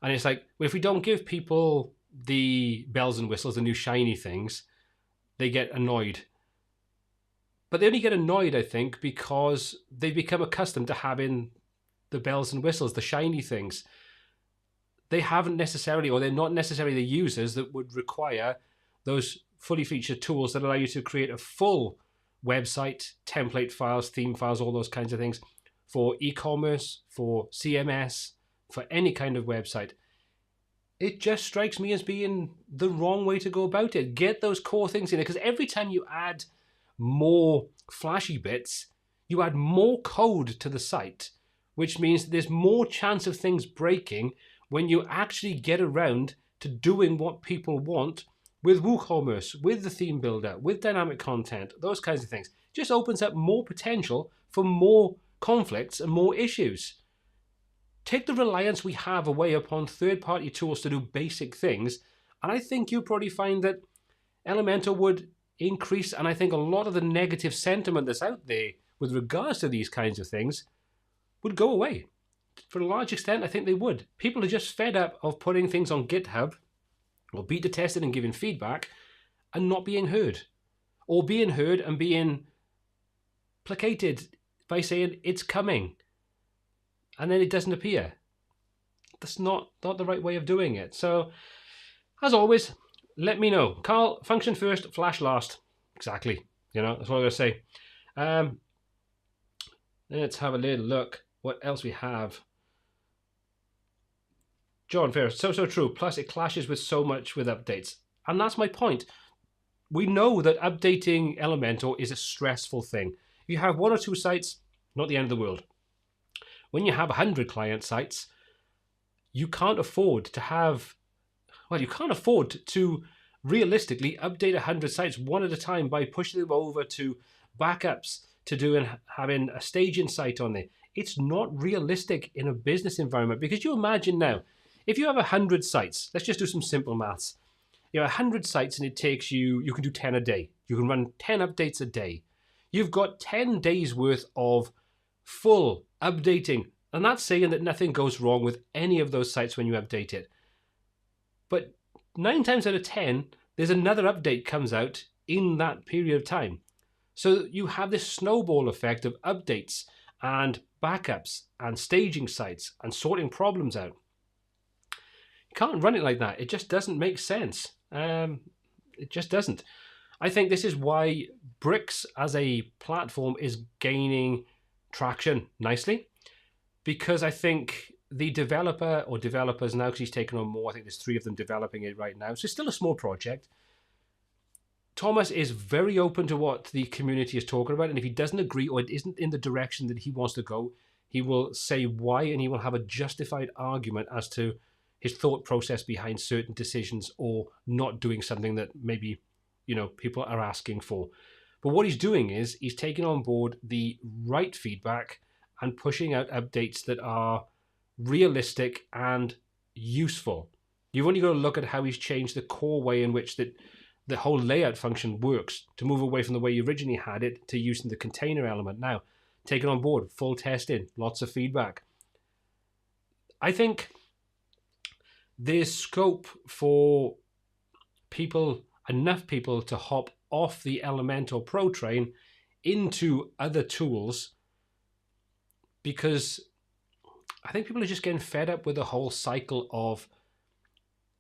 And it's like, well, if we don't give people the bells and whistles, the new shiny things, they get annoyed. But they only get annoyed, I think, because they've become accustomed to having the bells and whistles, the shiny things. They haven't necessarily, or they're not necessarily the users that would require those fully featured tools that allow you to create a full website, template files, theme files, all those kinds of things for e-commerce, for CMS, for any kind of website. It just strikes me as being the wrong way to go about it. Get those core things in there, because every time you add more flashy bits, you add more code to the site, which means there's more chance of things breaking when you actually get around to doing what people want with WooCommerce, with the theme builder, with dynamic content, those kinds of things. It just opens up more potential for more conflicts and more issues. Take the reliance we have away upon third-party tools to do basic things, and I think you'll probably find that Elementor would increase, and I think a lot of the negative sentiment that's out there with regards to these kinds of things would go away. For a large extent, I think they would. People are just fed up of putting things on GitHub or beta testing and giving feedback and not being heard, or being heard and being placated by saying it's coming, and then it doesn't appear. that's not the right way of doing it. So, as always, let me know. Carl, function first, flash last. Exactly. That's what I'm going to say. Let's have a little look. What else we have? John Ferris, so true. Plus, it clashes with so much with updates. And that's my point. We know that updating Elementor is a stressful thing. If you have 1 or 2 sites, not the end of the world. When you have 100 client sites, you can't afford to have, you can't afford to realistically update 100 sites one at a time by pushing them over to backups to having a staging site on there. It's not realistic in a business environment, because you imagine now, if you have 100 sites, let's just do some simple maths. You have 100 sites and it takes you can do 10 a day. You can run 10 updates a day. You've got 10 days worth of full updating. And that's saying that nothing goes wrong with any of those sites when you update it. But 9 times out of 10, there's another update comes out in that period of time. So you have this snowball effect of updates and backups and staging sites and sorting problems out. You can't run it like that. It just doesn't make sense. It just doesn't. I think this is why Bricks as a platform is gaining traction nicely, because I think the developer or developers now, because he's taken on more, I think there's 3 of them developing it right now, so it's still a small project. Thomas is very open to what the community is talking about, and if he doesn't agree or it isn't in the direction that he wants to go, he will say why, and he will have a justified argument as to his thought process behind certain decisions or not doing something that maybe, people are asking for. But what he's doing is he's taking on board the right feedback and pushing out updates that are realistic and useful. You've only got to look at how he's changed the core way in which the whole layout function works, to move away from the way you originally had it to using the container element now. Taken on board, full testing, lots of feedback. I think there's scope for enough people to hop off the Elementor Pro train into other tools, because I think people are just getting fed up with the whole cycle of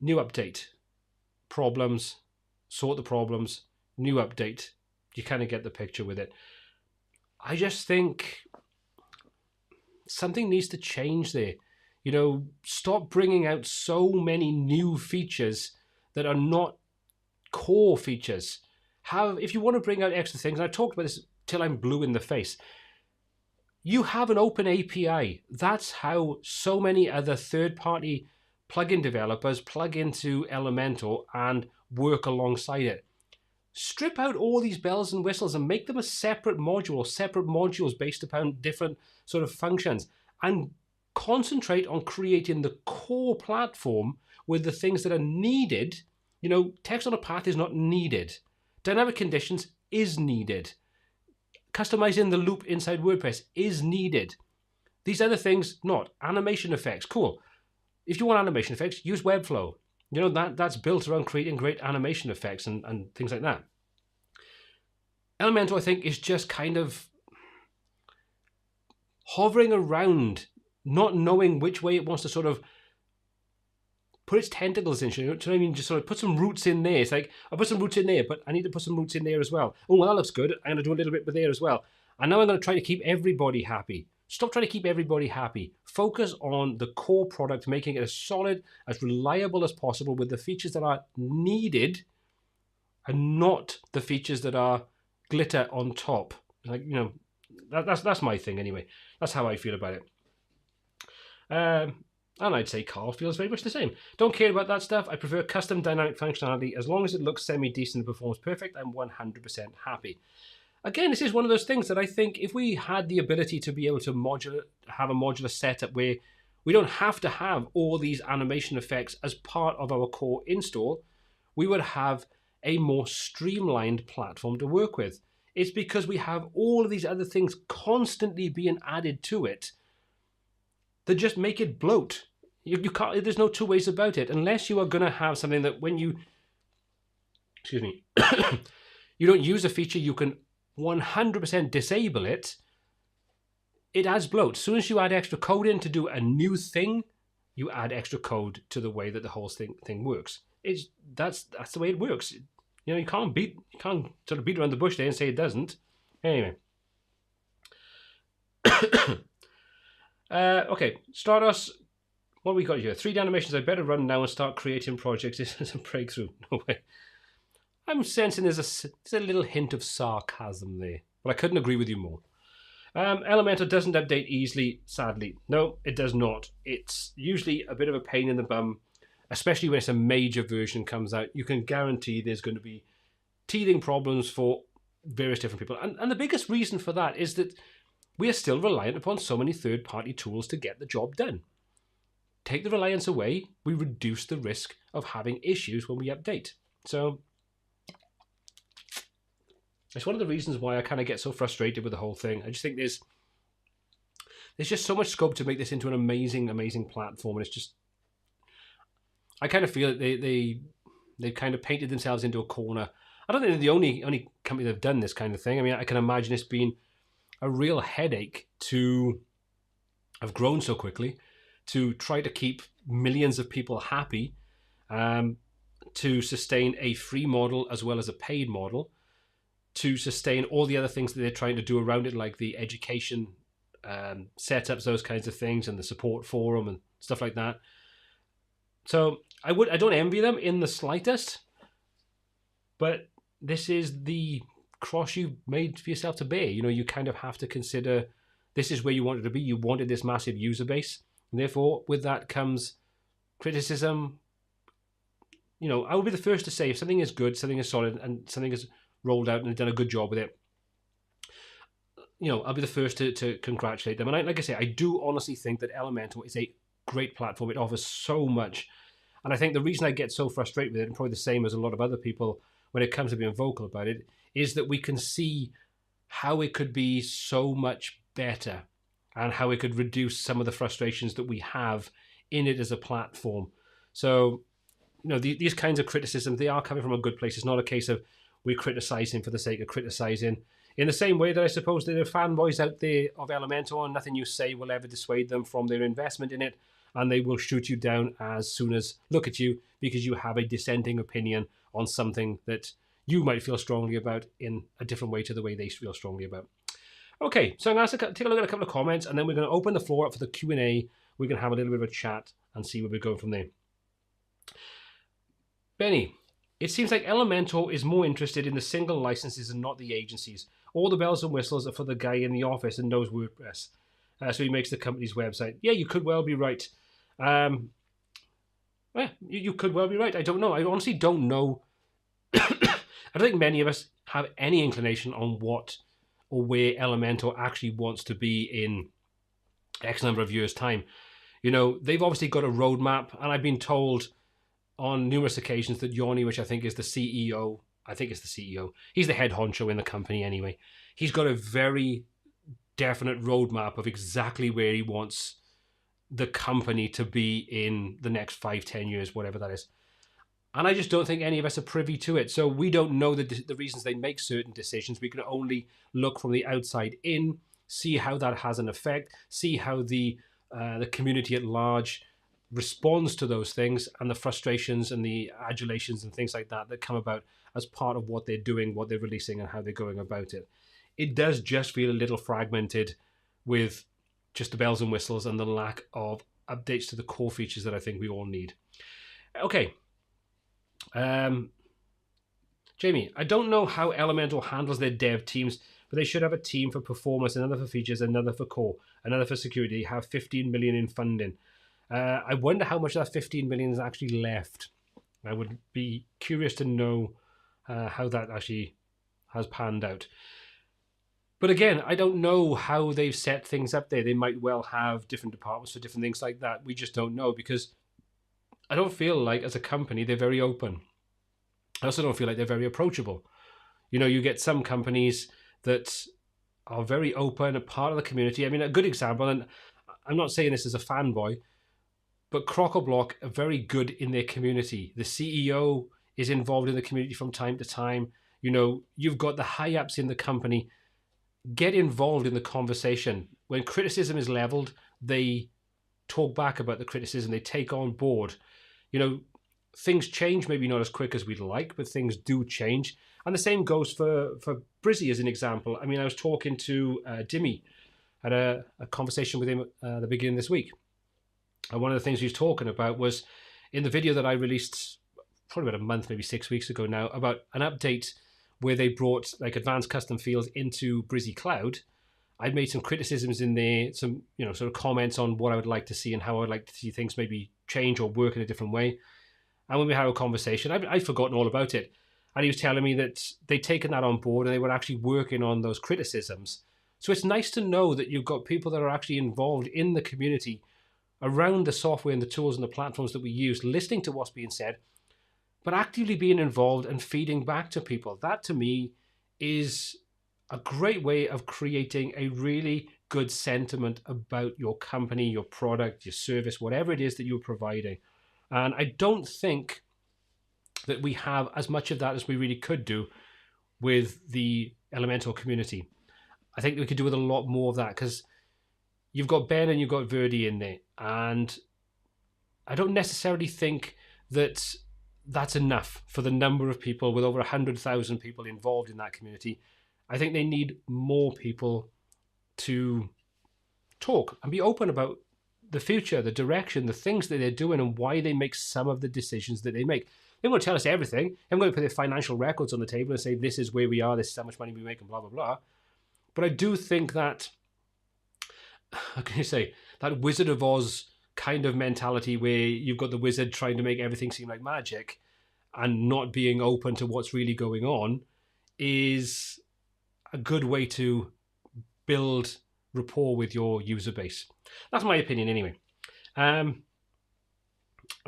new update, problems, sort the problems, new update. You kind of get the picture with it. I just think something needs to change there. Stop bringing out so many new features that are not core features. If you want to bring out extra things, and I've talked about this till I'm blue in the face, you have an open API. That's how so many other third-party plugin developers plug into Elementor and work alongside it. Strip out all these bells and whistles and make them a separate module or separate modules based upon different sort of functions, and concentrate on creating the core platform with the things that are needed. Text on a path is not needed. Dynamic conditions is needed. Customizing the loop inside WordPress is needed. These other things, not. Animation effects, cool. If you want animation effects, use Webflow. That's built around creating great animation effects and things like that. Elementor, I think, is just kind of hovering around, not knowing which way it wants to sort of put its tentacles in. Just sort of put some roots in there. It's like, I put some roots in there, but I need to put some roots in there as well. Oh, well, that looks good. I'm going to do a little bit with there as well. And now I'm going to try to keep everybody happy. Stop trying to keep everybody happy. Focus on the core product, making it as solid, as reliable as possible with the features that are needed and not the features that are glitter on top. That's my thing anyway. That's how I feel about it. And I'd say Carl feels very much the same. Don't care about that stuff. I prefer custom dynamic functionality. As long as it looks semi-decent and performs perfect, I'm 100% happy. Again, this is one of those things that I think if we had the ability to be able to have a modular setup where we don't have to have all these animation effects as part of our core install, we would have a more streamlined platform to work with. It's because we have all of these other things constantly being added to it that just make it bloat. You can't. There's no two ways about it. Unless you are going to have something that when you, you don't use a feature, you can 100% disable it. It adds bloat. As soon as you add extra code in to do a new thing, you add extra code to the way that the whole thing works. That's the way it works. You know, you can't sort of beat around the bush there and say it doesn't. Anyway. Okay, Stardust. What we got here? 3D animations. I better run now and start creating projects. This is a breakthrough. No way. I'm sensing there's a little hint of sarcasm there, but I couldn't agree with you more. Elementor doesn't update easily, sadly. No, it does not. It's usually a bit of a pain in the bum, especially when it's a major version comes out. You can guarantee there's going to be teething problems for various different people. And the biggest reason for that is that we are still reliant upon so many third-party tools to get the job done. Take the reliance away, we reduce the risk of having issues when we update. So it's one of the reasons why I kind of get so frustrated with the whole thing. I just think there's just so much scope to make this into an amazing, amazing platform, and it's just, I kind of feel that they've kind of painted themselves into a corner. I don't think they're the only company that have done this kind of thing. I mean, I can imagine it's been a real headache to have grown so quickly, to try to keep millions of people happy, to sustain a free model as well as a paid model, to sustain all the other things that they're trying to do around it, like the education setups, those kinds of things, and the support forum and stuff like that. So I don't envy them in the slightest, but this is the cross you've made for yourself to bear. You know, you kind of have to consider this is where you wanted to be. You wanted this massive user base, and therefore with that comes criticism. You know, I will be the first to say if something is good, something is solid, and something is rolled out and done a good job with it, you know, I'll be the first to congratulate them. And like I say, I do honestly think that Elementor is a great platform. It offers so much. And I think the reason I get so frustrated with it, and probably the same as a lot of other people when it comes to being vocal about it, is that we can see how it could be so much better and how it could reduce some of the frustrations that we have in it as a platform. So, you know, these kinds of criticisms, they are coming from a good place. It's not a case of we're criticizing for the sake of criticizing. In the same way that I suppose there are fanboys out there of Elementor, and nothing you say will ever dissuade them from their investment in it, and they will shoot you down as soon as look at you because you have a dissenting opinion on something that you might feel strongly about in a different way to the way they feel strongly about. Okay, so I'm going to take a look at a couple of comments, and then we're going to open the floor up for the Q&A. We're going to have a little bit of a chat and see where we're going from there. Benny, it seems like Elementor is more interested in the single licenses and not the agencies. All the bells and whistles are for the guy in the office and knows WordPress. So he makes the company's website. Yeah, you could well be right. Yeah, you could well be right. I don't know. I honestly don't know. I don't think many of us have any inclination on what or where Elementor actually wants to be in X number of years' time. You know, they've obviously got a roadmap, and I've been told on numerous occasions that Yoni, which I think is the CEO, he's the head honcho in the company anyway, he's got a very definite roadmap of exactly where he wants the company to be in the next 5-10 years, whatever that is. And I just don't think any of us are privy to it. So we don't know the reasons they make certain decisions. We can only look from the outside in, see how that has an effect, see how the community at large responds to those things and the frustrations and the adulations and things like that come about as part of what they're doing, what they're releasing, and how they're going about it. It does just feel a little fragmented with just the bells and whistles and the lack of updates to the core features that I think we all need. Okay. Jamie, I don't know how Elementor handles their dev teams, but they should have a team for performance, another for features, another for core, another for security, have 15 million in funding. I wonder how much of that 15 million is actually left. I would be curious to know how that actually has panned out. But again, I don't know how they've set things up there. They might well have different departments for different things like that. We just don't know, because I don't feel like as a company they're very open. I also don't feel like they're very approachable. You know, you get some companies that are very open, a part of the community. I mean, a good example, and I'm not saying this as a fanboy, but Crocoblock are very good in their community. The CEO is involved in the community from time to time. You know, you've got the high-ups in the company get involved in the conversation. When criticism is leveled, they talk back about the criticism, they take on board. You know, things change, maybe not as quick as we'd like, but things do change. And the same goes for Brizzy as an example. I mean, I was talking to Dimmy, had a conversation with him at the beginning of this week. And one of the things he was talking about was in the video that I released probably about a month, maybe 6 weeks ago now, about an update where they brought like advanced custom fields into Brizzy Cloud. I'd made some criticisms in there, some, you know, sort of comments on what I would like to see and how I'd like to see things maybe change or work in a different way. And when we had a conversation, I'd forgotten all about it. And he was telling me that they'd taken that on board and they were actually working on those criticisms. So it's nice to know that you've got people that are actually involved in the community around the software and the tools and the platforms that we use, listening to what's being said, but actively being involved and feeding back to people. That to me is a great way of creating a really good sentiment about your company, your product, your service, whatever it is that you're providing. And I don't think that we have as much of that as we really could do with the Elementor community. I think we could do with a lot more of that, because you've got Ben and you've got Verdi in there. And I don't necessarily think that that's enough for the number of people, with over 100,000 people involved in that community. I think they need more people to talk and be open about the future, the direction, the things that they're doing, and why they make some of the decisions that they make. They won't tell us everything. They're going to put their financial records on the table and say, this is where we are, this is how much money we make, and blah, blah, blah. But I do think that, how can you say, that Wizard of Oz kind of mentality where you've got the wizard trying to make everything seem like magic and not being open to what's really going on is a good way to build rapport with your user base. That's my opinion anyway. I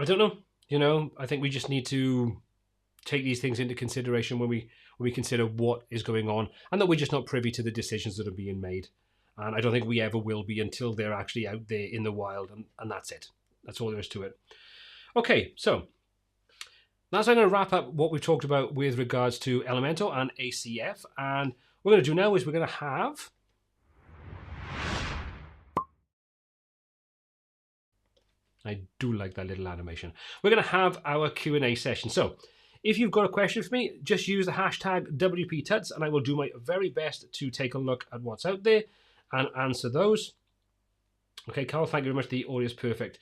don't know. You know, I think we just need to take these things into consideration when we consider what is going on, and that we're just not privy to the decisions that are being made. And I don't think we ever will be until they're actually out there in the wild, and that's it. That's all there is to it. Okay, so that's how I'm going to wrap up what we've talked about with regards to Elementor and ACF. And what we're going to do now is we're going to have I do like that little animation. We're going to have our Q&A session. So if you've got a question for me, just use the hashtag WPTuts, and I will do my very best to take a look at what's out there and answer those. Okay, Carl, thank you very much. The audio is perfect.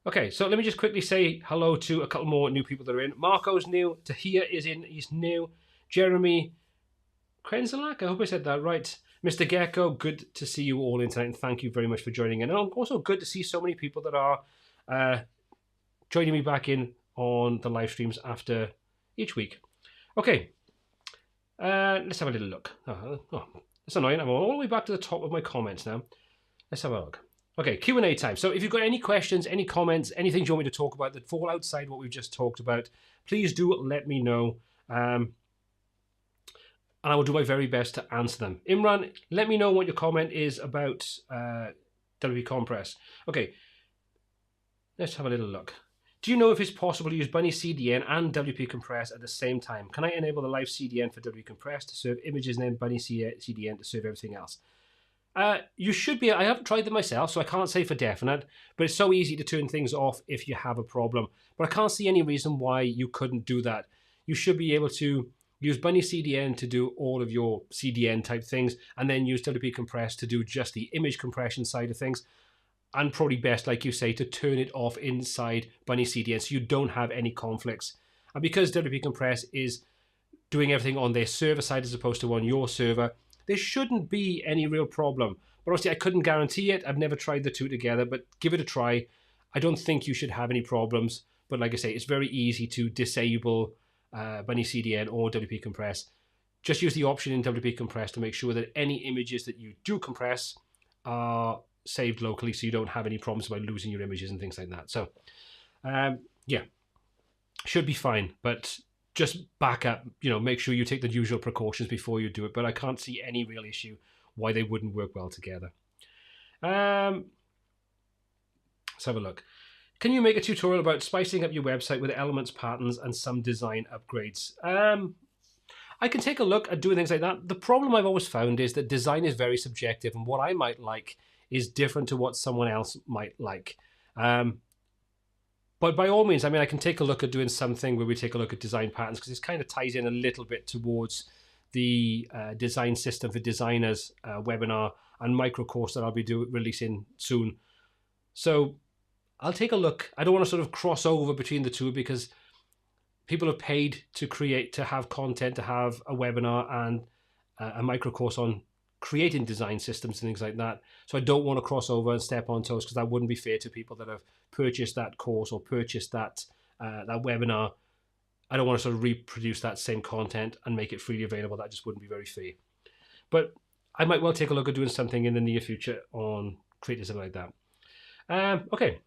Okay, so let me just quickly say hello to a couple more new people that are in. Marco's new. Tahir is in. He's new. Jeremy Krenzalak, I hope I said that right. Mr. Gecko, good to see you all in tonight, and thank you very much for joining in. And also good to see so many people that are joining me back in on the live streams after each week. Okay, let's have a little look. Oh, it's annoying. I'm all the way back to the top of my comments now. Let's have a look. Okay, Q&A time. So if you've got any questions, any comments, anything you want me to talk about that fall outside what we've just talked about, please do let me know. And I will do my very best to answer them. Imran, let me know what your comment is about WP Compress. Okay, let's have a little look. Do you know if it's possible to use Bunny CDN and WP Compress at the same time? Can I enable the live CDN for WP Compress to serve images and then Bunny CDN to serve everything else? You should be. I haven't tried them myself, so I can't say for definite, but it's so easy to turn things off if you have a problem. But I can't see any reason why you couldn't do that. You should be able to use Bunny CDN to do all of your CDN type things, and then use WP Compress to do just the image compression side of things. And probably best, like you say, to turn it off inside Bunny CDN so you don't have any conflicts. And because WP Compress is doing everything on their server side as opposed to on your server, there shouldn't be any real problem. But obviously I couldn't guarantee it. I've never tried the two together, but give it a try. I don't think you should have any problems. But like I say, it's very easy to disable Bunny CDN or WP Compress. Just use the option in WP Compress to make sure that any images that you do compress are saved locally, so you don't have any problems about losing your images and things like that. So yeah, should be fine, but just back up, you know, make sure you take the usual precautions before you do it. But I can't see any real issue why they wouldn't work well together. Let's have a look. Can you make a tutorial about spicing up your website with elements, patterns, and some design upgrades? I can take a look at doing things like that. The problem I've always found is that design is very subjective, and what I might like is different to what someone else might like. But by all means, I mean, I can take a look at doing something where we take a look at design patterns, because this kind of ties in a little bit towards the design system for designers webinar and micro course that I'll be releasing soon. So I'll take a look. I don't want to sort of cross over between the two, because people have paid to have content, to have a webinar and a micro course on creating design systems and things like that. So I don't want to cross over and step on toes, because that wouldn't be fair to people that have purchased that course or purchased that webinar. I don't want to sort of reproduce that same content and make it freely available. That just wouldn't be very fair. But I might well take a look at doing something in the near future on creating something like that. Okay.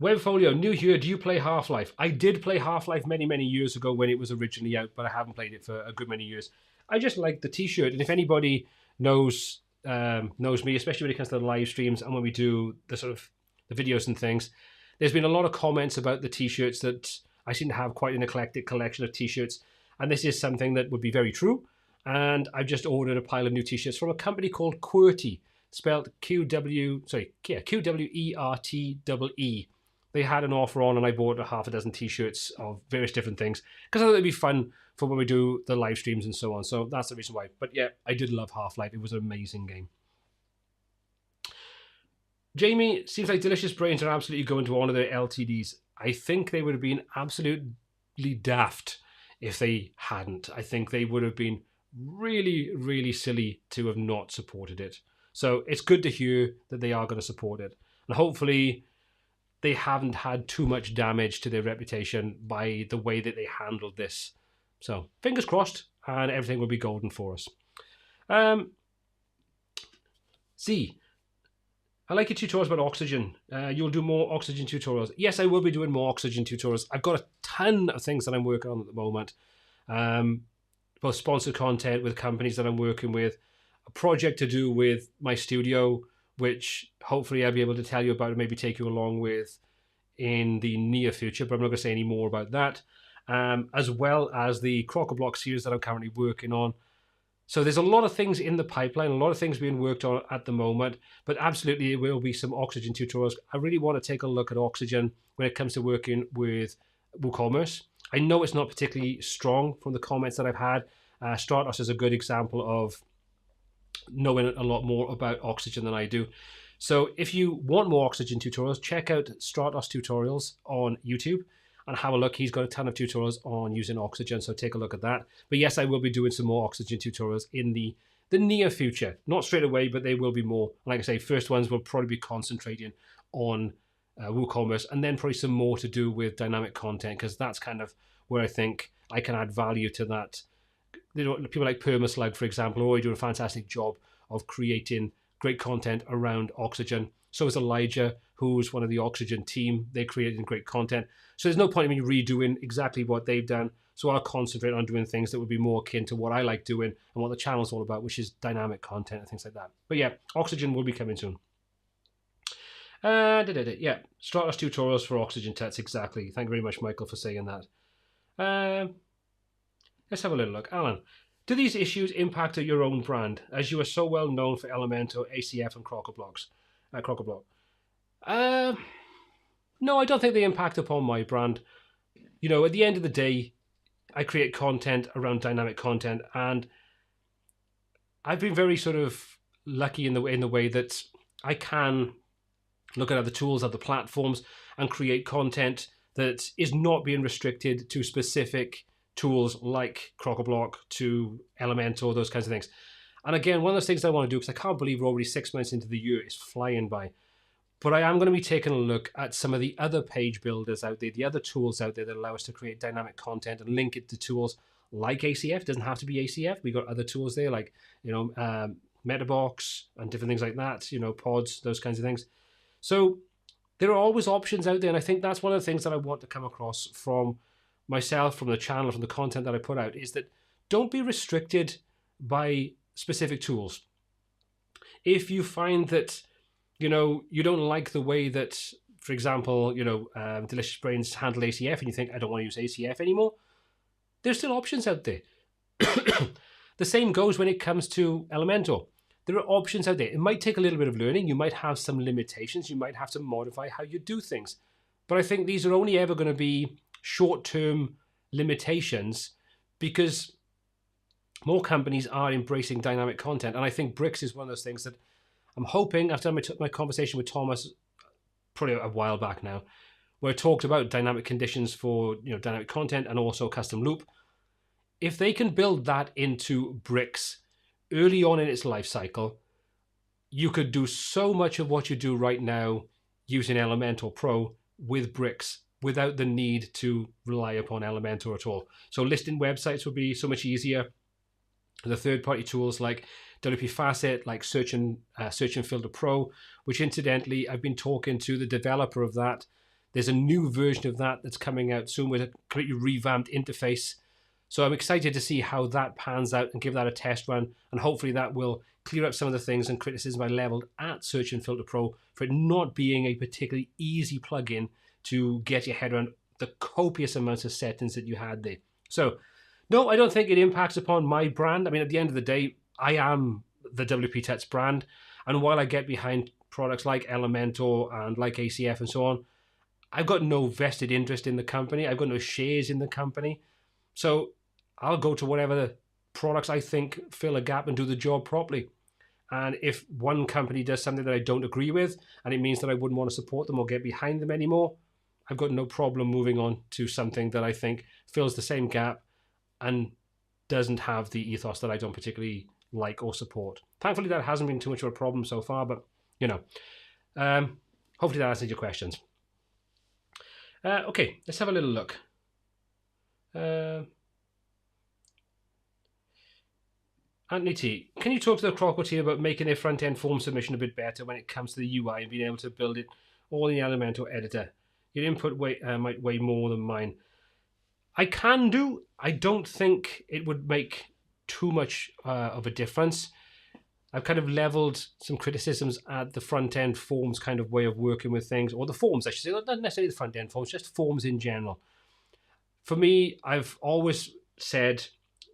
Webfolio, new here. Do you play Half-Life? I did play Half-Life many, many years ago when it was originally out, but I haven't played it for a good many years. I just like the t-shirt. And if anybody knows me, especially when it comes to the live streams and when we do the sort of the videos and things, there's been a lot of comments about the t-shirts that I seem to have quite an eclectic collection of t-shirts. And this is something that would be very true. And I've just ordered a pile of new t-shirts from a company called QWERTY, spelled QWERTEE. They had an offer on, and I bought a half a dozen t-shirts of various different things, because I thought it'd be fun for when we do the live streams and so on. So that's the reason why. But yeah, I did love Half-Life. It was an amazing game. Jamie, seems like Delicious Brains are absolutely going to honor their LTDs. I think they would have been absolutely daft if they hadn't. I think they would have been really, really silly to have not supported it. So it's good to hear that they are going to support it. And hopefully they haven't had too much damage to their reputation by the way that they handled this. So fingers crossed, and everything will be golden for us. Z, I like your tutorials about oxygen. You'll do more oxygen tutorials. Yes, I will be doing more oxygen tutorials. I've got a ton of things that I'm working on at the moment. Both sponsored content with companies that I'm working with, a project to do with my studio, which hopefully I'll be able to tell you about and maybe take you along with in the near future, but I'm not going to say any more about that, as well as the Crock-a-Block series that I'm currently working on. So there's a lot of things in the pipeline, a lot of things being worked on at the moment, but absolutely there will be some oxygen tutorials. I really want to take a look at oxygen when it comes to working with WooCommerce. I know it's not particularly strong from the comments that I've had. Stratos is a good example of knowing a lot more about oxygen than I do. So if you want more oxygen tutorials, check out Stratos tutorials on YouTube and have a look. He's got a ton of tutorials on using oxygen, so take a look at that. But yes, I will be doing some more oxygen tutorials in the near future. Not straight away, but they will be more. Like I say, first ones will probably be concentrating on WooCommerce, and then probably some more to do with dynamic content, because that's kind of where I think I can add value to that. You know, people like Permaslug, for example, are already doing a fantastic job of creating great content around oxygen. So is Elijah, who's one of the oxygen team. They're creating great content. So there's no point in me redoing exactly what they've done. So I'll concentrate on doing things that would be more akin to what I like doing and what the channel's all about, which is dynamic content and things like that. But yeah, oxygen will be coming soon. Yeah, Stratos tutorials for oxygen tests, exactly. Thank you very much, Michael, for saying that. Let's have a little look. Alan, do these issues impact your own brand, as you are so well known for Elementor, ACF, and Crock-a-Block? No, I don't think they impact upon my brand. You know, at the end of the day, I create content around dynamic content, and I've been very sort of lucky in the way that I can look at other tools, other platforms, and create content that is not being restricted to specific tools like Crock-a-Block, to Elementor, those kinds of things. And again, one of those things I want to do, because I can't believe we're already 6 months into the year, it's flying by. But I am going to be taking a look at some of the other page builders out there, the other tools out there that allow us to create dynamic content and link it to tools like ACF. It doesn't have to be ACF. We've got other tools there like, you know, Metabox and different things like that, you know, pods, those kinds of things. So there are always options out there. And I think that's one of the things that I want to come across from myself, from the channel, from the content that I put out, is that don't be restricted by specific tools. If you find that, you know, you don't like the way that, for example, you know, Delicious Brains handle ACF, and you think, I don't want to use ACF anymore, there's still options out there. The same goes when it comes to Elementor. there are options out there. It might take a little bit of learning. You might have some limitations. You might have to modify how you do things. But I think these are only ever going to be short-term limitations because more companies are embracing dynamic content. And I think Bricks is one of those things that I'm hoping, after my conversation with Thomas probably a while back now, where I talked about dynamic conditions for dynamic content and also custom loop. If they can build that into Bricks early on in its life cycle, you could do so much of what you do right now using Elementor Pro with Bricks without the need to rely upon Elementor at all. So listing websites would be so much easier. The third-party tools like WP Facet, like Search and Filter Pro, which incidentally, I've been talking to the developer of that. There's a new version of that that's coming out soon with a completely revamped interface. So I'm excited to see how that pans out and give that a test run. And hopefully that will clear up some of the things and criticism I leveled at Search and Filter Pro for it not being a particularly easy plugin to get your head around the copious amounts of settings that you had there. So no, I don't think it impacts upon my brand. I mean, at the end of the day, I am the WP Tuts brand. And while I get behind products like Elementor and like ACF and so on, I've got no vested interest in the company. I've got no shares in the company. So I'll go to whatever products I think fill a gap and do the job properly. And if one company does something that I don't agree with, and it means that I wouldn't want to support them or get behind them anymore, I've got no problem moving on to something that I think fills the same gap and doesn't have the ethos that I don't particularly like or support. Thankfully, that hasn't been too much of a problem so far, but hopefully that answers your questions. Okay, let's have a little look. Anthony T, can you talk to the Croco team about making their front-end form submission a bit better when it comes to the UI and being able to build it all in the Elementor editor? Your input might weigh more than mine. I can do. I don't think it would make too much of a difference. I've kind of leveled some criticisms at the front-end forms kind of way of working with things, or the forms, I should say, not necessarily the front-end forms, just forms in general. For me, I've always said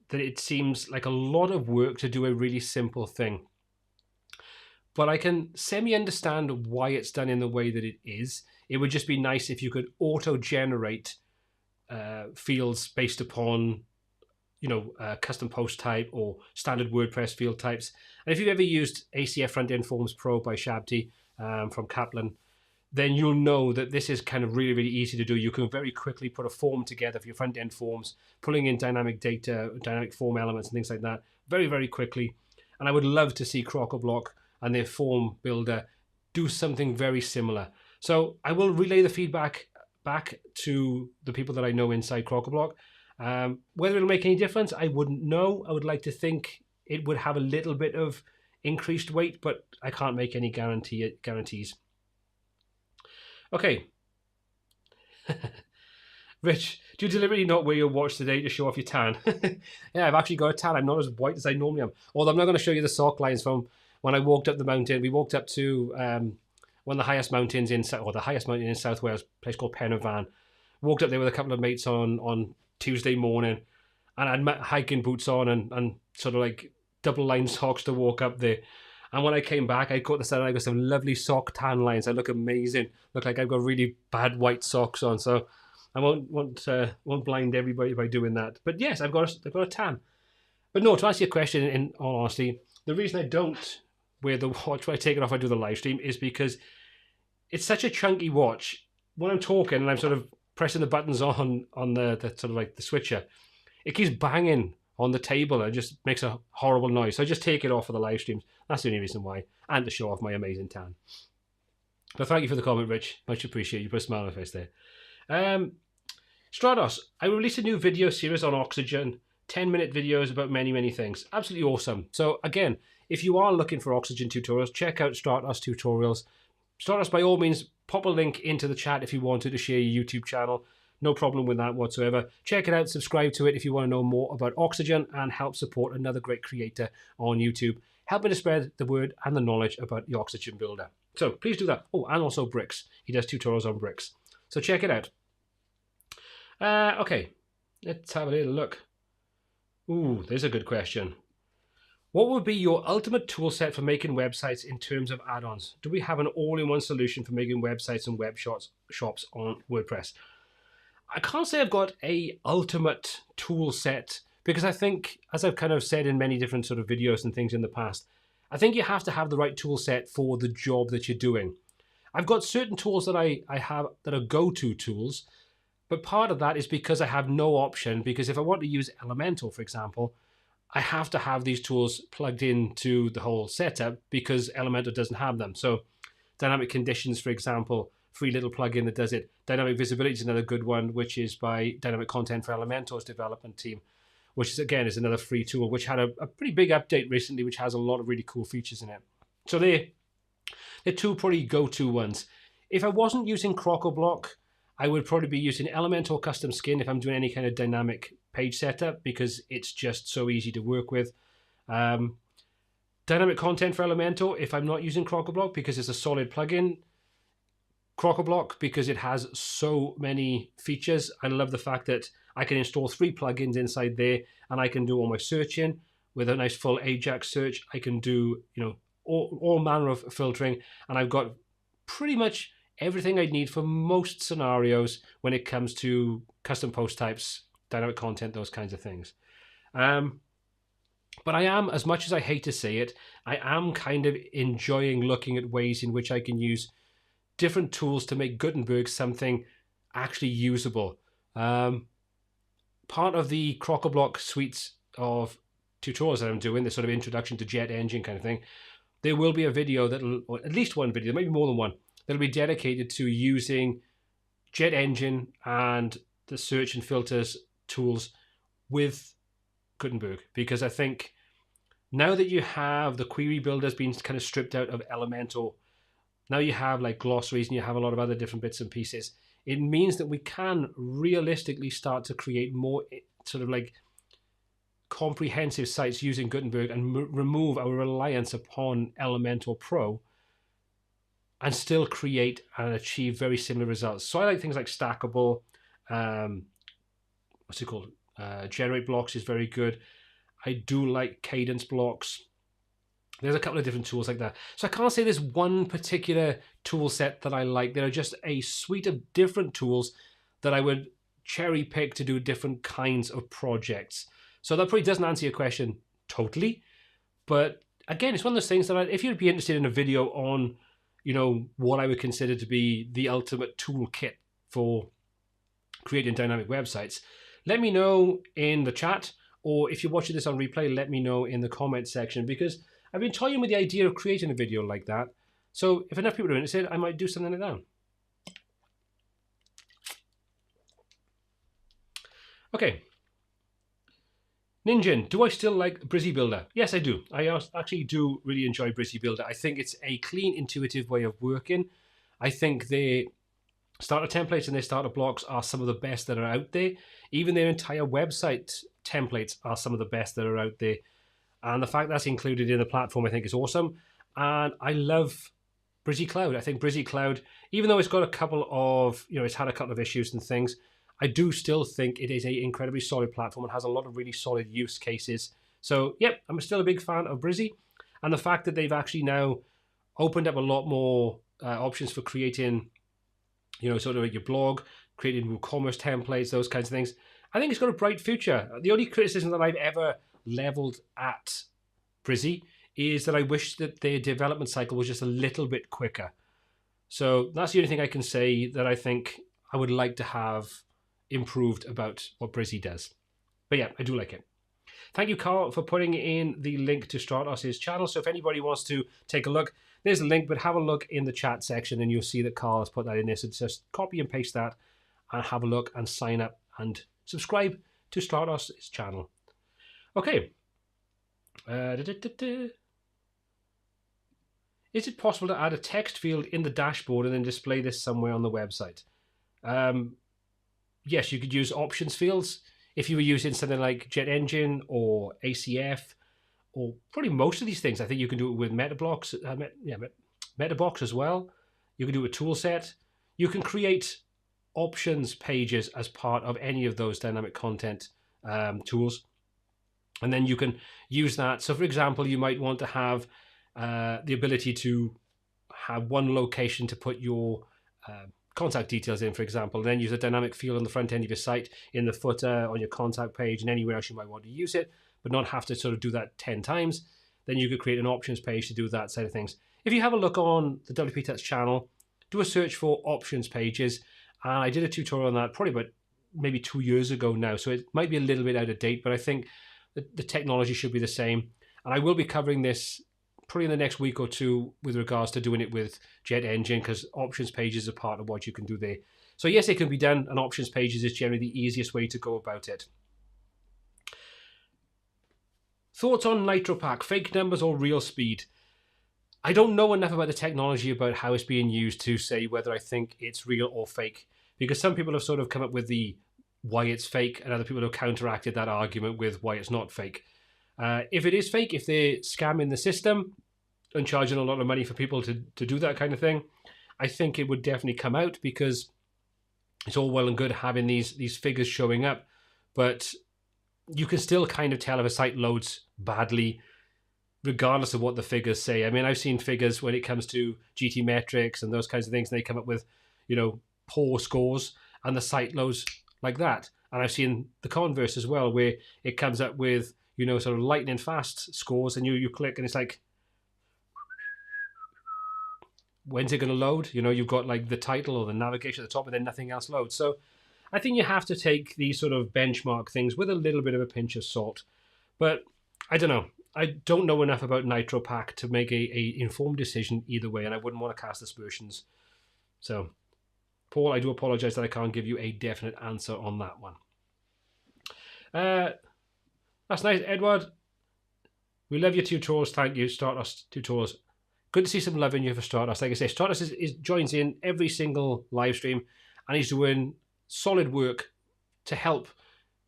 that it seems like a lot of work to do a really simple thing. But I can semi-understand why it's done in the way that it is. It would just be nice if you could auto-generate fields based upon custom post type or standard WordPress field types. And if you've ever used ACF Front-End Forms Pro by Shabti from Kaplan, then you'll know that this is kind of really, really easy to do. You can very quickly put a form together for your front-end forms, pulling in dynamic data, dynamic form elements and things like that very, very quickly. And I would love to see CrocoBlock and their form builder do something very similar. So I will relay the feedback back to the people that I know inside CrocoBlock. Whether it'll make any difference, I wouldn't know. I would like to think it would have a little bit of increased weight, but I can't make any guarantees. Okay. Rich, do you deliberately not wear your watch today to show off your tan? Yeah, I've actually got a tan. I'm not as white as I normally am. Although I'm not going to show you the sock lines from when I walked up the mountain. We walked up to one of the highest mountains in South Wales, a place called Pen y Fan. Walked up there with a couple of mates on Tuesday morning, and I had my hiking boots on and sort of like double line socks to walk up there. And when I came back, I caught the sun. I got some lovely sock tan lines. I look amazing. Look like I've got really bad white socks on. So I won't blind everybody by doing that. But yes, I've got a tan. But no, to answer your question, in all honesty, the reason I don't wear the watch when I take it off, I do the live stream, is because it's such a chunky watch. When I'm talking and I'm sort of pressing the buttons on the sort of like the switcher, it keeps banging on the table and it just makes a horrible noise. So I just take it off for the live streams. That's the only reason why, and to show off my amazing tan. But thank you for the comment, Rich. Much appreciated. You put a smile on my face there. Stratos, I released a new video series on Oxygen, 10-minute videos about many, many things. Absolutely awesome. So again, if you are looking for Oxygen tutorials, check out Stratos tutorials. Stratos, by all means, pop a link into the chat if you wanted to share your YouTube channel. No problem with that whatsoever. Check it out, subscribe to it if you want to know more about Oxygen and help support another great creator on YouTube, helping to spread the word and the knowledge about the Oxygen builder. So please do that. Oh, and also Bricks. He does tutorials on Bricks. So check it out. Okay, let's have a little look. Ooh, there's a good question. What would be your ultimate tool set for making websites in terms of add-ons? Do we have an all-in-one solution for making websites and web shops on WordPress? I can't say I've got a ultimate tool set, because I think, as I've kind of said in many different sort of videos and things in the past, I think you have to have the right tool set for the job that you're doing. I've got certain tools that I have that are go-to tools, but part of that is because I have no option, because if I want to use Elementor, for example, I have to have these tools plugged into the whole setup because Elementor doesn't have them. So dynamic conditions, for example, free little plugin that does it. Dynamic visibility is another good one, which is by Dynamic Content for Elementor's development team, which is, again, is another free tool, which had a pretty big update recently, which has a lot of really cool features in it. So they're two pretty go-to ones. If I wasn't using CrocoBlock, I would probably be using Elementor Custom Skin if I'm doing any kind of dynamic page setup, because it's just so easy to work with. Dynamic Content for Elementor if I'm not using CrocoBlock, because it's a solid plugin. CrocoBlock because it has so many features. I love the fact that I can install 3 plugins inside there, and I can do all my searching with a nice full Ajax search. I can do, you know, all manner of filtering, and I've got pretty much everything I need for most scenarios when it comes to custom post types, dynamic content, those kinds of things. But I am, as much as I hate to say it, I am kind of enjoying looking at ways in which I can use different tools to make Gutenberg something actually usable. Part of the CrocoBlock suites of tutorials that I'm doing, the sort of introduction to Jet Engine kind of thing, there will be a video that'll, or at least one video, maybe more than one, that'll be dedicated to using Jet Engine and the search and filters tools with Gutenberg, because I think now that you have the query builders being kind of stripped out of Elementor, now you have like glossaries and you have a lot of other different bits and pieces, it means that we can realistically start to create more sort of like comprehensive sites using Gutenberg and remove our reliance upon Elementor Pro and still create and achieve very similar results. So I like things like Stackable, what's it called? Generate Blocks is very good. I do like Cadence Blocks. There's a couple of different tools like that. So I can't say there's one particular tool set that I like. There are just a suite of different tools that I would cherry pick to do different kinds of projects. So that probably doesn't answer your question totally. But again, it's one of those things that if you'd be interested in a video on, you know, what I would consider to be the ultimate toolkit for creating dynamic websites, let me know in the chat, or if you're watching this on replay, let me know in the comment section, because I've been toying with the idea of creating a video like that. So if enough people are interested, I might do something like that. Okay. Ninjin, do I still like Brizy Builder? Yes, I do. I actually do really enjoy Brizy Builder. I think it's a clean, intuitive way of working. I think their starter templates and their starter blocks are some of the best that are out there. Even their entire website templates are some of the best that are out there. And the fact that's included in the platform, I think, is awesome. And I love Brizy Cloud. I think Brizy Cloud, even though it's got a couple of, you know, it's had a couple of issues and things, I do still think it is an incredibly solid platform and has a lot of really solid use cases. So, yep, I'm still a big fan of Brizy. And the fact that they've actually now opened up a lot more options for creating, you know, sort of like your blog, creating WooCommerce templates, those kinds of things, I think it's got a bright future. The only criticism that I've ever leveled at Brizy is that I wish that their development cycle was just a little bit quicker. So that's the only thing I can say that I think I would like to have improved about what Brizy does. But yeah, I do like it. Thank you, Carl, for putting in the link to Stratos' channel. So if anybody wants to take a look, there's a link, but have a look in the chat section and you'll see that Carl has put that in there. So just copy and paste that and have a look and sign up and subscribe to Stratos' channel. Okay. Is it possible to add a text field in the dashboard and then display this somewhere on the website? Yes, you could use options fields. If you were using something like Jet Engine or ACF, or probably most of these things, I think you can do it with MetaBlocks, MetaBox as well. You can do a tool set. You can create options pages as part of any of those dynamic content tools. And then you can use that. So for example, you might want to have the ability to have one location to put your contact details in, for example, and then use a dynamic field on the front end of your site, in the footer, on your contact page, and anywhere else you might want to use it, but not have to sort of do that 10 times. Then you could create an options page to do that side of things. If you have a look on the WP Tuts channel, do a search for options pages. And I did a tutorial on that probably about maybe 2 years ago now, so it might be a little bit out of date, but I think the technology should be the same. And I will be covering this probably in the next week or two with regards to doing it with Jet Engine, because options pages are part of what you can do there. So yes, it can be done, and options pages is generally the easiest way to go about it. Thoughts on NitroPack, fake numbers or real speed? I don't know enough about the technology, about how it's being used, to say whether I think it's real or fake, because some people have sort of come up with the why it's fake, and other people have counteracted that argument with why it's not fake. If it is fake, if they're scamming the system and charging a lot of money for people to do that kind of thing, I think it would definitely come out, because it's all well and good having these figures showing up, but you can still kind of tell if a site loads badly, regardless of what the figures say. I mean, I've seen figures when it comes to GT metrics and those kinds of things, and they come up with, poor scores, and the site loads like that. And I've seen the converse as well, where it comes up with, sort of lightning fast scores, and you click and it's like, when's it going to load? You've got like the title or the navigation at the top, and then nothing else loads. So I think you have to take these sort of benchmark things with a little bit of a pinch of salt. But I don't know. I don't know enough about NitroPack to make a informed decision either way, and I wouldn't want to cast aspersions. So, Paul, I do apologize that I can't give you a definite answer on that one. That's nice, Edward. We love your tutorials. Thank you, Stardust Tutorials. Good to see some love in you for Stardust. Like I say, Stardust joins in every single live stream, and he's doing solid work to help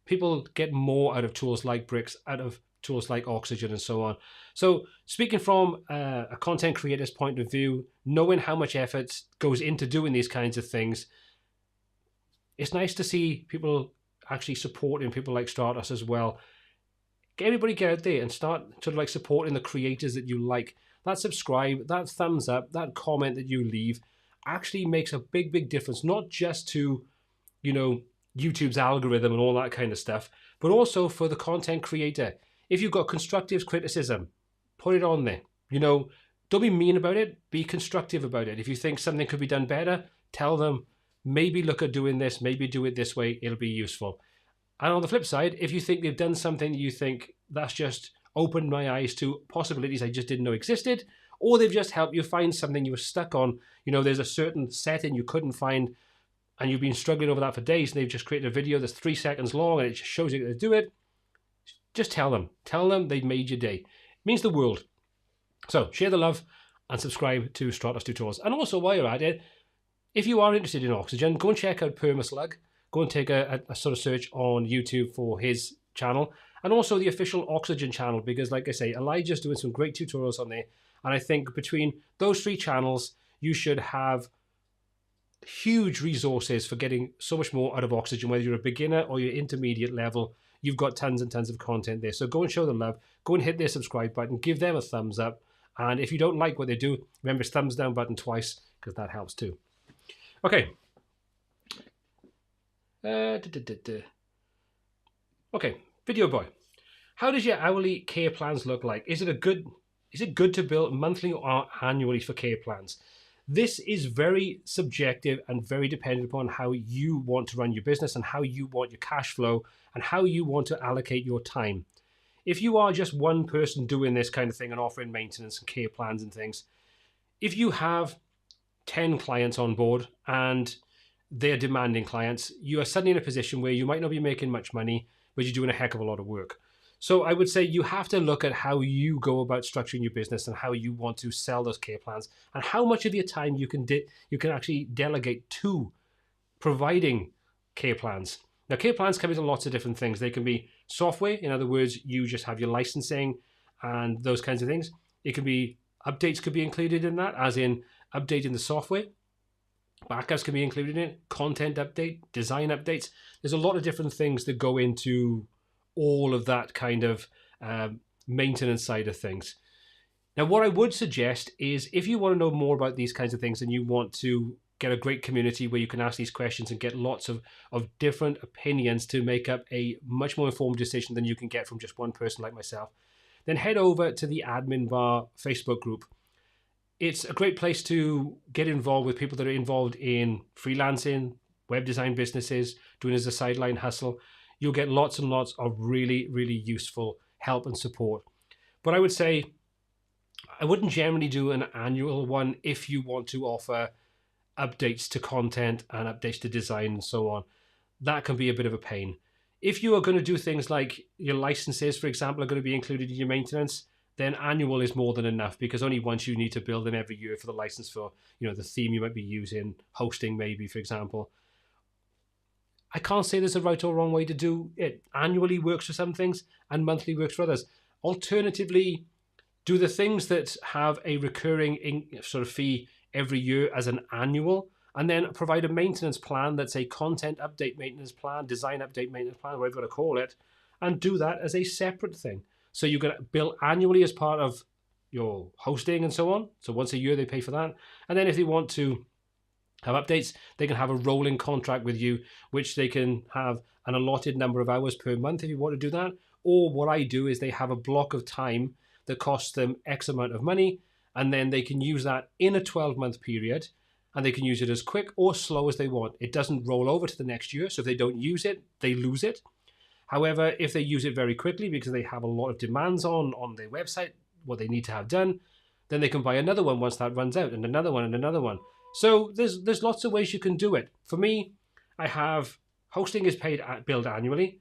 people get more out of tools like Bricks, out of tools like Oxygen, and so on. So speaking from a content creator's point of view, knowing how much effort goes into doing these kinds of things, it's nice to see people actually supporting people like Stardust as well. Everybody get out there and start sort of like supporting the creators that you like. That subscribe, that thumbs up, that comment that you leave actually makes a big difference, not just to, YouTube's algorithm and all that kind of stuff, but also for the content creator. If you've got constructive criticism, put it on there. Don't be mean about it, be constructive about it. If you think something could be done better, tell them, maybe look at doing this, maybe do it this way, it'll be useful. And on the flip side, if you think they've done something that you think that's just opened my eyes to possibilities I just didn't know existed, or they've just helped you find something you were stuck on, there's a certain setting you couldn't find and you've been struggling over that for days, and they've just created a video that's 3 seconds long and it just shows you how to do it, just tell them. Tell them they've made your day. It means the world. So share the love and subscribe to Stardust Tutorials. And also, while you're at it, if you are interested in Oxygen, go and check out Permaslug. Go and take a sort of search on YouTube for his channel, and also the official Oxygen channel, because like I say, Elijah's doing some great tutorials on there. And I think between those 3 channels, you should have huge resources for getting so much more out of Oxygen, whether you're a beginner or you're intermediate level. You've got tons and tons of content there. So go and show them love. Go and hit their subscribe button. Give them a thumbs up. And if you don't like what they do, remember it's thumbs down button twice, because that helps too. Okay. Okay, Video Boy. How does your hourly care plans look like? Is it good to bill monthly or annually for care plans? This is very subjective and very dependent upon how you want to run your business and how you want your cash flow and how you want to allocate your time. If you are just one person doing this kind of thing and offering maintenance and care plans and things, if you have 10 clients on board and they're demanding clients, you are suddenly in a position where you might not be making much money, but you're doing a heck of a lot of work. So I would say you have to look at how you go about structuring your business and how you want to sell those care plans and how much of your time you can actually delegate to providing care plans. Now, care plans come in lots of different things. They can be software. In other words, you just have your licensing and those kinds of things. It could be updates could be included in that, as in updating the software. Backups can be included in it, content update, design updates. There's a lot of different things that go into all of that kind of maintenance side of things. Now, what I would suggest is if you want to know more about these kinds of things and you want to get a great community where you can ask these questions and get lots of different opinions to make up a much more informed decision than you can get from just one person like myself, then head over to the Admin Bar Facebook group. It's a great place to get involved with people that are involved in freelancing, web design businesses, doing it as a sideline hustle. You'll get lots and lots of really, really useful help and support. But I would say I wouldn't generally do an annual one if you want to offer updates to content and updates to design and so on. That can be a bit of a pain. If you are going to do things like your licenses, for example, are going to be included in your maintenance, then annual is more than enough, because only once you need to build them every year for the license for, the theme you might be using, hosting maybe, for example. I can't say there's a right or wrong way to do it. Annually works for some things and monthly works for others. Alternatively, do the things that have a recurring sort of fee every year as an annual, and then provide a maintenance plan that's a content update maintenance plan, design update maintenance plan, whatever you want to call it, and do that as a separate thing. So you're going to bill annually as part of your hosting and so on. So once a year they pay for that. And then if they want to have updates, they can have a rolling contract with you, which they can have an allotted number of hours per month if you want to do that. Or what I do is they have a block of time that costs them X amount of money, and then they can use that in a 12-month period, and they can use it as quick or slow as they want. It doesn't roll over to the next year, so if they don't use it, they lose it. However, if they use it very quickly because they have a lot of demands on their website, what they need to have done, then they can buy another one once that runs out, and another one and another one. So there's lots of ways you can do it. For me, I have hosting is billed annually.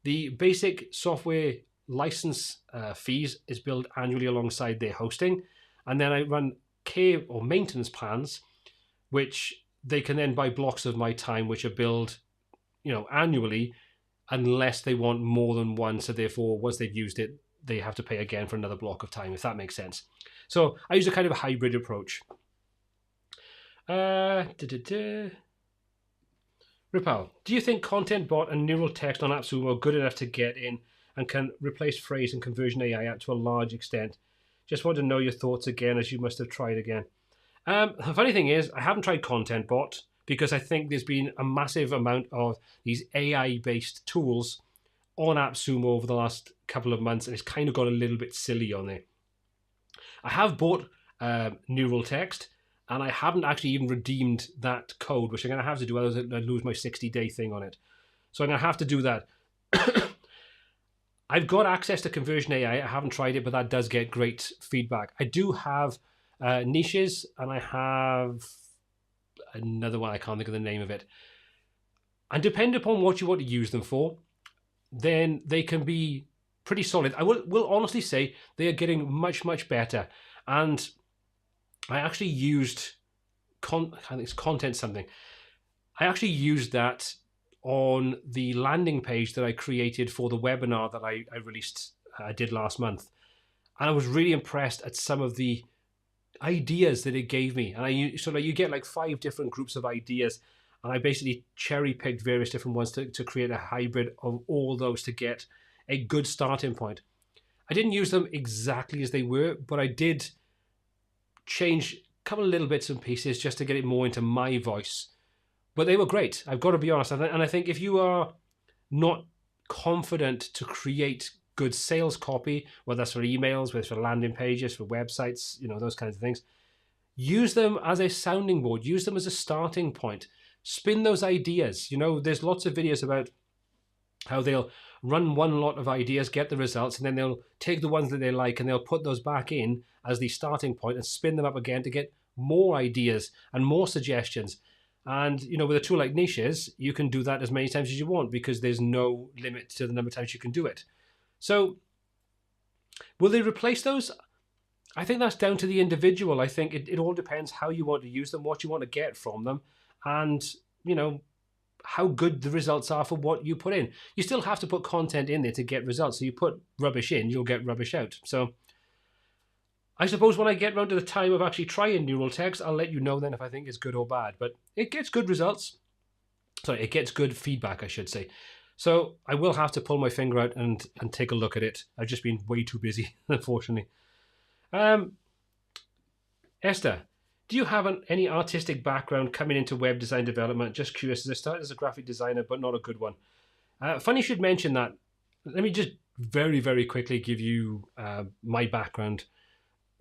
The basic software license fees is billed annually alongside their hosting. And then I run care or maintenance plans, which they can then buy blocks of my time, which are billed, annually, unless they want more than one. So therefore, once they've used it, they have to pay again for another block of time, if that makes sense. So I use a kind of a hybrid approach. Ripal, do you think content bot and neural text on AppSumo are good enough to get in and can replace phrase and conversion AI up to a large extent? Just want to know your thoughts again, as you must have tried again. The funny thing is, I haven't tried content bot because I think there's been a massive amount of these AI-based tools on AppSumo over the last couple of months, and it's kind of got a little bit silly on there. I have bought neural text, and I haven't actually even redeemed that code, which I'm going to have to do, otherwise I'd lose my 60-day thing on it. So I'm going to have to do that. I've got access to Conversion AI. I haven't tried it, but that does get great feedback. I do have niches, and I have another one. I can't think of the name of it. And depending upon what you want to use them for, then they can be pretty solid. I will honestly say they are getting much, much better. And I actually used, I think it's content something. I actually used that on the landing page that I created for the webinar that I released, I did last month. And I was really impressed at some of the ideas that it gave me. And you get like 5 different groups of ideas, and I basically cherry picked various different ones to create a hybrid of all those to get a good starting point. I didn't use them exactly as they were, but I did change a couple of little bits and pieces just to get it more into my voice. But they were great, I've got to be honest. And I think if you are not confident to create good sales copy, whether that's for emails, whether it's for landing pages, for websites, those kinds of things, use them as a sounding board, use them as a starting point, spin those ideas. There's lots of videos about how they'll run one lot of ideas, get the results, and then they'll take the ones that they like and they'll put those back in as the starting point and spin them up again to get more ideas and more suggestions. And, with a tool like Niches, you can do that as many times as you want because there's no limit to the number of times you can do it. So will they replace those? I think that's down to the individual. I think it all depends how you want to use them, what you want to get from them, and, how good the results are for what you put in. You still have to put content in there to get results. So you put rubbish in, you'll get rubbish out. So I suppose when I get round to the time of actually trying neural text, I'll let you know then if I think it's good or bad. But it gets good results. Sorry, it gets good feedback, I should say. So I will have to pull my finger out and take a look at it. I've just been way too busy, unfortunately. Esther, do you have any artistic background coming into web design development? Just curious, as I started as a graphic designer, but not a good one. Funny you should mention that. Let me just very, very quickly give you my background.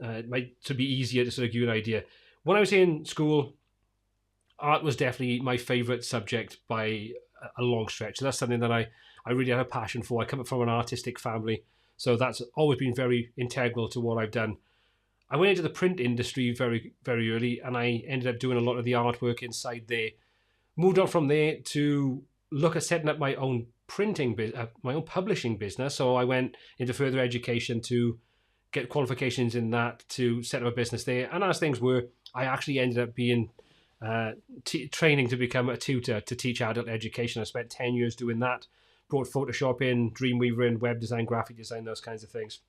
To be easier to sort of give you an idea. When I was in school, art was definitely my favorite subject by a long stretch. So that's something that I really had a passion for. I come from an artistic family, so that's always been very integral to what I've done. I went into the print industry very, very early, and I ended up doing a lot of the artwork inside there. Moved on from there to look at setting up my own my own publishing business. So I went into further education to get qualifications in that, to set up a business there. And as things were, I actually ended up being training to become a tutor to teach adult education. I spent 10 years doing that, brought Photoshop in, Dreamweaver in, web design, graphic design, those kinds of things.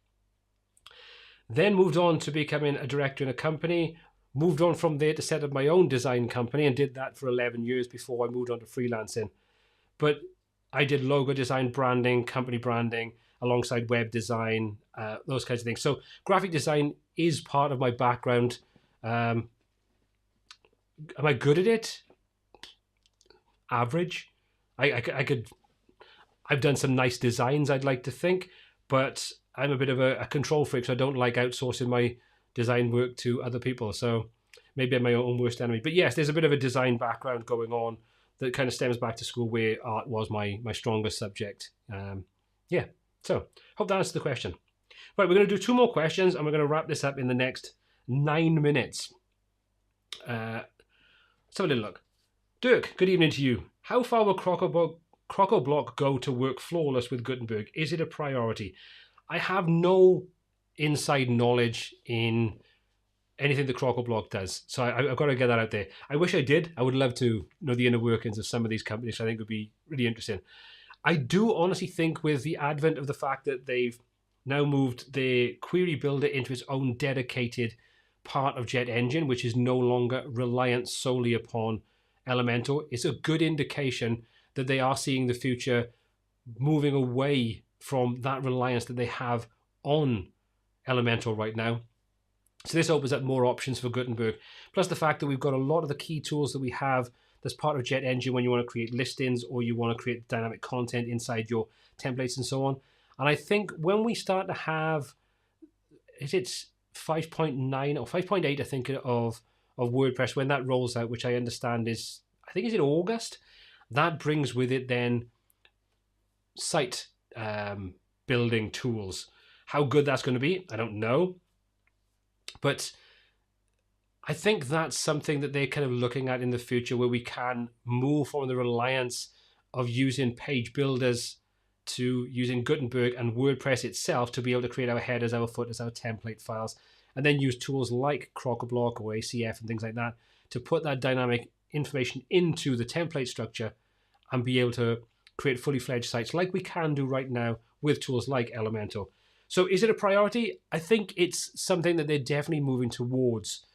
Then moved on to becoming a director in a company, moved on from there to set up my own design company, and did that for 11 years before I moved on to freelancing. But I did logo design, branding, company branding, alongside web design, those kinds of things. So graphic design is part of my background. Am I good at it? Average. I've done some nice designs, I'd like to think, but I'm a bit of a control freak, so I don't like outsourcing my design work to other people. So maybe I'm my own worst enemy. But yes, there's a bit of a design background going on that kind of stems back to school, where art was my strongest subject. Yeah, so hope that answers the question. Right, we're going to do 2 more questions, and we're going to wrap this up in the next 9 minutes. Let's have a little look. Dirk, good evening to you. How far will Croco-Block go to work flawless with Gutenberg? Is it a priority? I have no inside knowledge in anything that Croco-Block does, so I've got to get that out there. I wish I did. I would love to know the inner workings of some of these companies. I think would be really interesting. I do honestly think, with the advent of the fact that they've now moved the query builder into its own dedicated part of Jet Engine, which is no longer reliant solely upon Elementor, it's a good indication that they are seeing the future moving away from that reliance that they have on Elementor right now. So this opens up more options for Gutenberg. Plus the fact that we've got a lot of the key tools that we have that's part of Jet Engine when you want to create listings or you want to create dynamic content inside your templates and so on. And I think when we start to have, is it 5.9 or 5.8, I think, of WordPress, when that rolls out, which I understand is, I think is in August, that brings with it then site building tools. How good that's going to be, I don't know. But I think that's something that they're kind of looking at in the future, where we can move from the reliance of using page builders to using Gutenberg and WordPress itself to be able to create our headers, our footers, our template files, and then use tools like Croco-Block or ACF and things like that to put that dynamic information into the template structure and be able to create fully fledged sites like we can do right now with tools like Elementor. So is it a priority? I think it's something that they're definitely moving towards.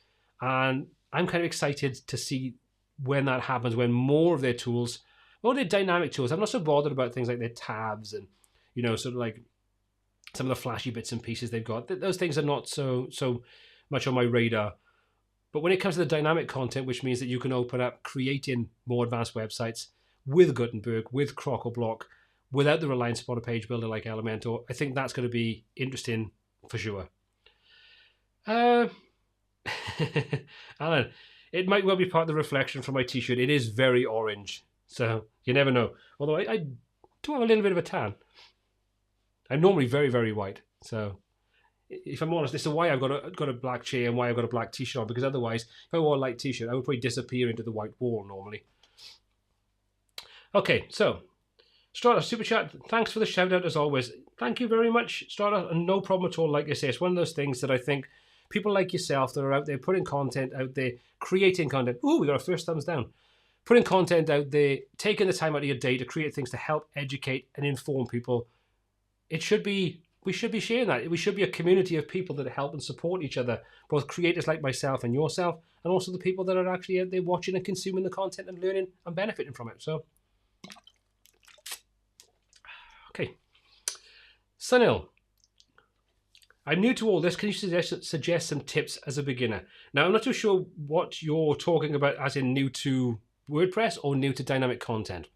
And I'm kind of excited to see when that happens, when more of their tools, more their dynamic tools, I'm not so bothered about things like their tabs and, you know, sort of like some of the flashy bits and pieces they've got. Those things are not so much on my radar. But when it comes to the dynamic content, which means that you can open up creating more advanced websites with Gutenberg, with Croco-Block, without the reliance upon a page builder like Elementor, I think that's going to be interesting for sure. Alan, it might well be part of the reflection from my t-shirt. It is very orange, so you never know. Although I do have a little bit of a tan. I'm normally very, very white. So if I'm honest, this is why I've got a black chair and why I've got a black t-shirt on, because otherwise, if I wore a light t-shirt, I would probably disappear into the white wall normally. Okay, so Strata Super Chat, thanks for the shout out as always. Thank you very much, Strata, and no problem at all. Like I say, it's one of those things that I think people like yourself that are out there putting content out there, creating content. Ooh, we got our first thumbs down. Putting content out there, taking the time out of your day to create things to help educate and inform people. We should be sharing that. We should be a community of people that help and support each other, both creators like myself and yourself, and also the people that are actually out there watching and consuming the content and learning and benefiting from it. So Sunil, I'm new to all this. Can you suggest some tips as a beginner? Now, I'm not too sure what you're talking about as in new to WordPress or new to dynamic content.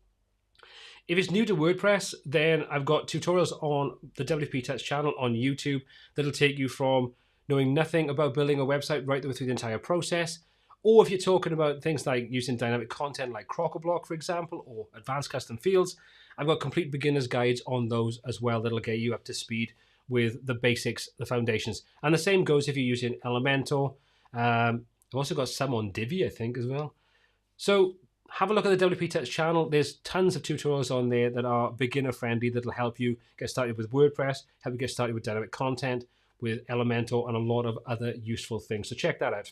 If it's new to WordPress, then I've got tutorials on the WP Touch channel on YouTube that'll take you from knowing nothing about building a website right through the entire process. Or if you're talking about things like using dynamic content like Crock-a-Block, for example, or advanced custom fields, I've got complete beginner's guides on those as well that'll get you up to speed with the basics, the foundations. And the same goes if you're using Elementor. I've also got some on Divi, I think, as well. So have a look at the WP Touch channel. There's tons of tutorials on there that are beginner friendly that'll help you get started with WordPress, help you get started with dynamic content, with Elementor, and a lot of other useful things. So check that out.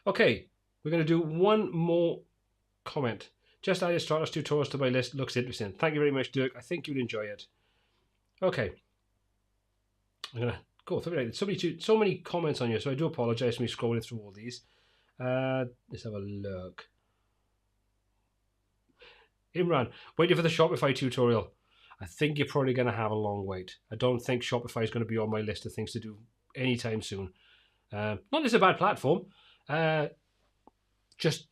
Okay, we're going to do one more comment. Just added Stratos tutorials to my list. Looks interesting. Thank you very much, Dirk. I think you'll enjoy it. Okay. I'm going to go through it. So many comments on here, so I do apologize for me scrolling through all these. Let's have a look. Imran, waiting for the Shopify tutorial. I think you're probably going to have a long wait. I don't think Shopify is going to be on my list of things to do anytime soon. Not that it's a bad platform. Just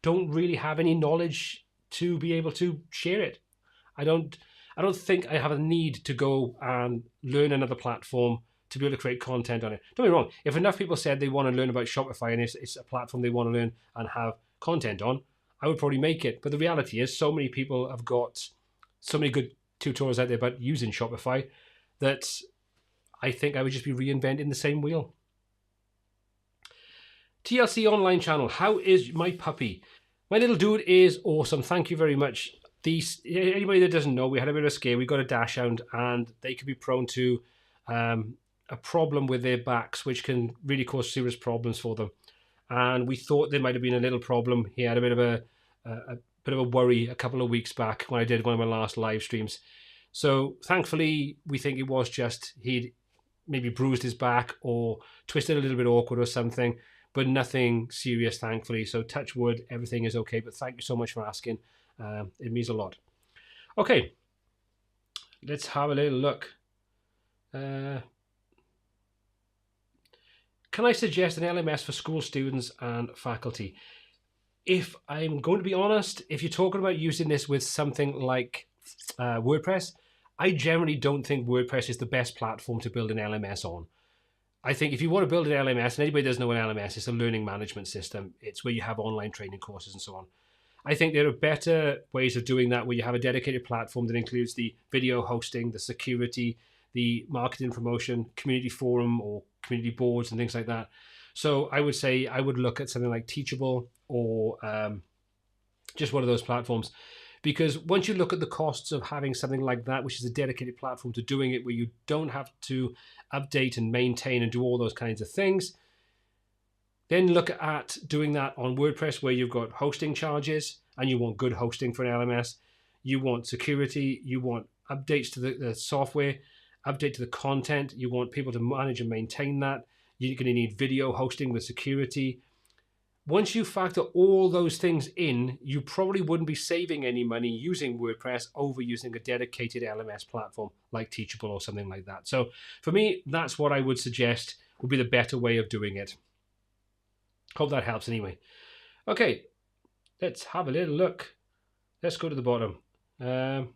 don't really have any knowledge to be able to share it. I don't think I have a need to go and learn another platform to be able to create content on it. Don't be wrong. If enough people said they want to learn about Shopify and it's a platform they want to learn and have content on, I would probably make it. But the reality is so many people have got so many good tutorials out there about using Shopify that I think I would just be reinventing the same wheel. TLC online channel. How is my puppy? My little dude is awesome. Thank you very much. Anybody that doesn't know, we had a bit of a scare. We got a dachshund and they could be prone to a problem with their backs, which can really cause serious problems for them. And we thought there might have been a little problem. He had a bit of a worry a couple of weeks back when I did one of my last live streams. So thankfully, we think it was just he'd maybe bruised his back or twisted a little bit awkward or something, but nothing serious, thankfully. So touch wood, everything is okay. But thank you so much for asking. It means a lot. Okay, let's have a little look. Can I suggest an LMS for school students and faculty? If I'm going to be honest, if you're talking about using this with something like WordPress, I generally don't think WordPress is the best platform to build an LMS on. I think if you want to build an LMS, and anybody doesn't know what an LMS is, it's a learning management system. It's where you have online training courses and so on. I think there are better ways of doing that where you have a dedicated platform that includes the video hosting, the security, the marketing promotion, community forum or community boards and things like that. So I would say I would look at something like Teachable or just one of those platforms. Because once you look at the costs of having something like that, which is a dedicated platform to doing it, where you don't have to update and maintain and do all those kinds of things, then look at doing that on WordPress, where you've got hosting charges and you want good hosting for an LMS. You want security, you want updates to the software, update to the content. You want people to manage and maintain that. You're going to need video hosting with security. Once you factor all those things in, you probably wouldn't be saving any money using WordPress over using a dedicated LMS platform like Teachable or something like that. So for me, that's what I would suggest would be the better way of doing it. Hope that helps anyway. Okay, let's have a little look. Let's go to the bottom. Hi,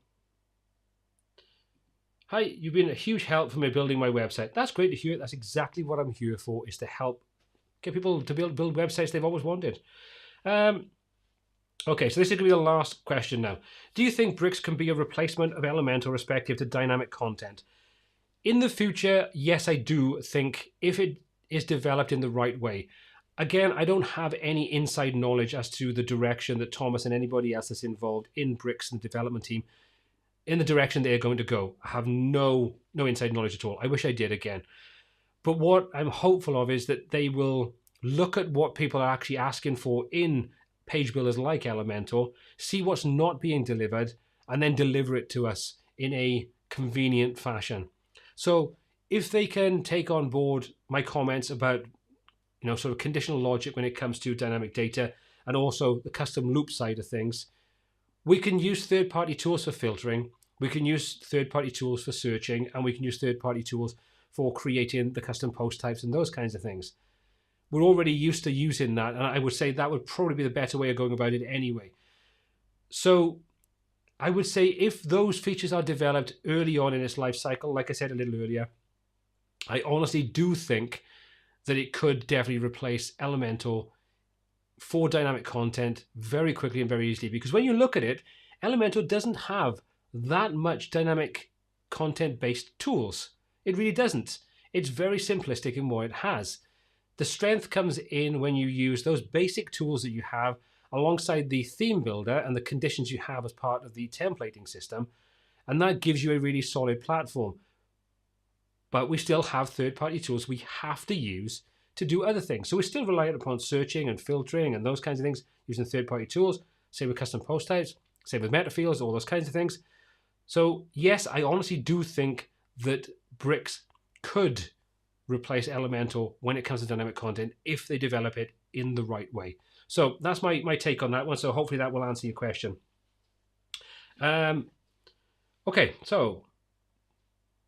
you've been a huge help for me building my website. That's great to hear. That's exactly what I'm here for, is to help get people to build websites they've always wanted. Okay, so this is going to be the last question now. Do you think Bricks can be a replacement of Elementor respective to dynamic content? In the future, yes, I do think, if it is developed in the right way. Again, I don't have any inside knowledge as to the direction that Thomas and anybody else that's involved in Bricks and the development team, in the direction they're going to go. I have no inside knowledge at all. I wish I did again. But what I'm hopeful of is that they will look at what people are actually asking for in page builders like Elementor, see what's not being delivered, and then deliver it to us in a convenient fashion. So if they can take on board my comments about, sort of conditional logic when it comes to dynamic data, and also the custom loop side of things, we can use third-party tools for filtering. We can use third-party tools for searching, and we can use third-party tools for creating the custom post types and those kinds of things. We're already used to using that, and I would say that would probably be the better way of going about it anyway. So I would say if those features are developed early on in its life cycle, like I said a little earlier, I honestly do think that it could definitely replace Elementor for dynamic content very quickly and very easily. Because when you look at it, Elementor doesn't have that much dynamic content-based tools. It really doesn't. It's very simplistic in what it has. The strength comes in when you use those basic tools that you have alongside the theme builder and the conditions you have as part of the templating system, and that gives you a really solid platform. But we still have third-party tools we have to use to do other things. So we're still reliant upon searching and filtering and those kinds of things using third-party tools, same with custom post types, same with meta fields, all those kinds of things. So yes, I honestly do think that Bricks could replace Elementor when it comes to dynamic content if they develop it in the right way. So that's my take on that one. So hopefully that will answer your question. Okay, so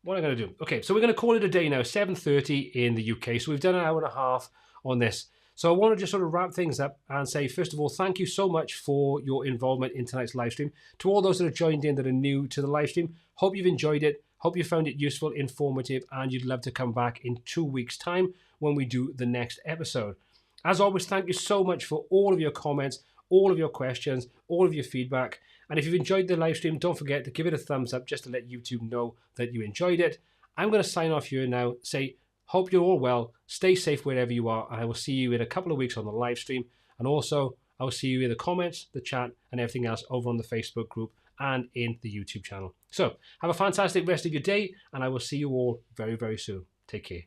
what am I going to do? Okay, so we're going to call it a day now, 7:30 in the UK. So we've done an hour and a half on this. So I want to just sort of wrap things up and say, first of all, thank you so much for your involvement in tonight's live stream. To all those that have joined in that are new to the live stream, hope you've enjoyed it. Hope you found it useful, informative, and you'd love to come back in 2 weeks' time when we do the next episode. As always, thank you so much for all of your comments, all of your questions, all of your feedback. And if you've enjoyed the live stream, don't forget to give it a thumbs up just to let YouTube know that you enjoyed it. I'm going to sign off here now, say, hope you're all well, stay safe wherever you are, and I will see you in a couple of weeks on the live stream. And also, I will see you in the comments, the chat, and everything else over on the Facebook group and in the YouTube channel. So have a fantastic rest of your day, and I will see you all very, very soon. Take care.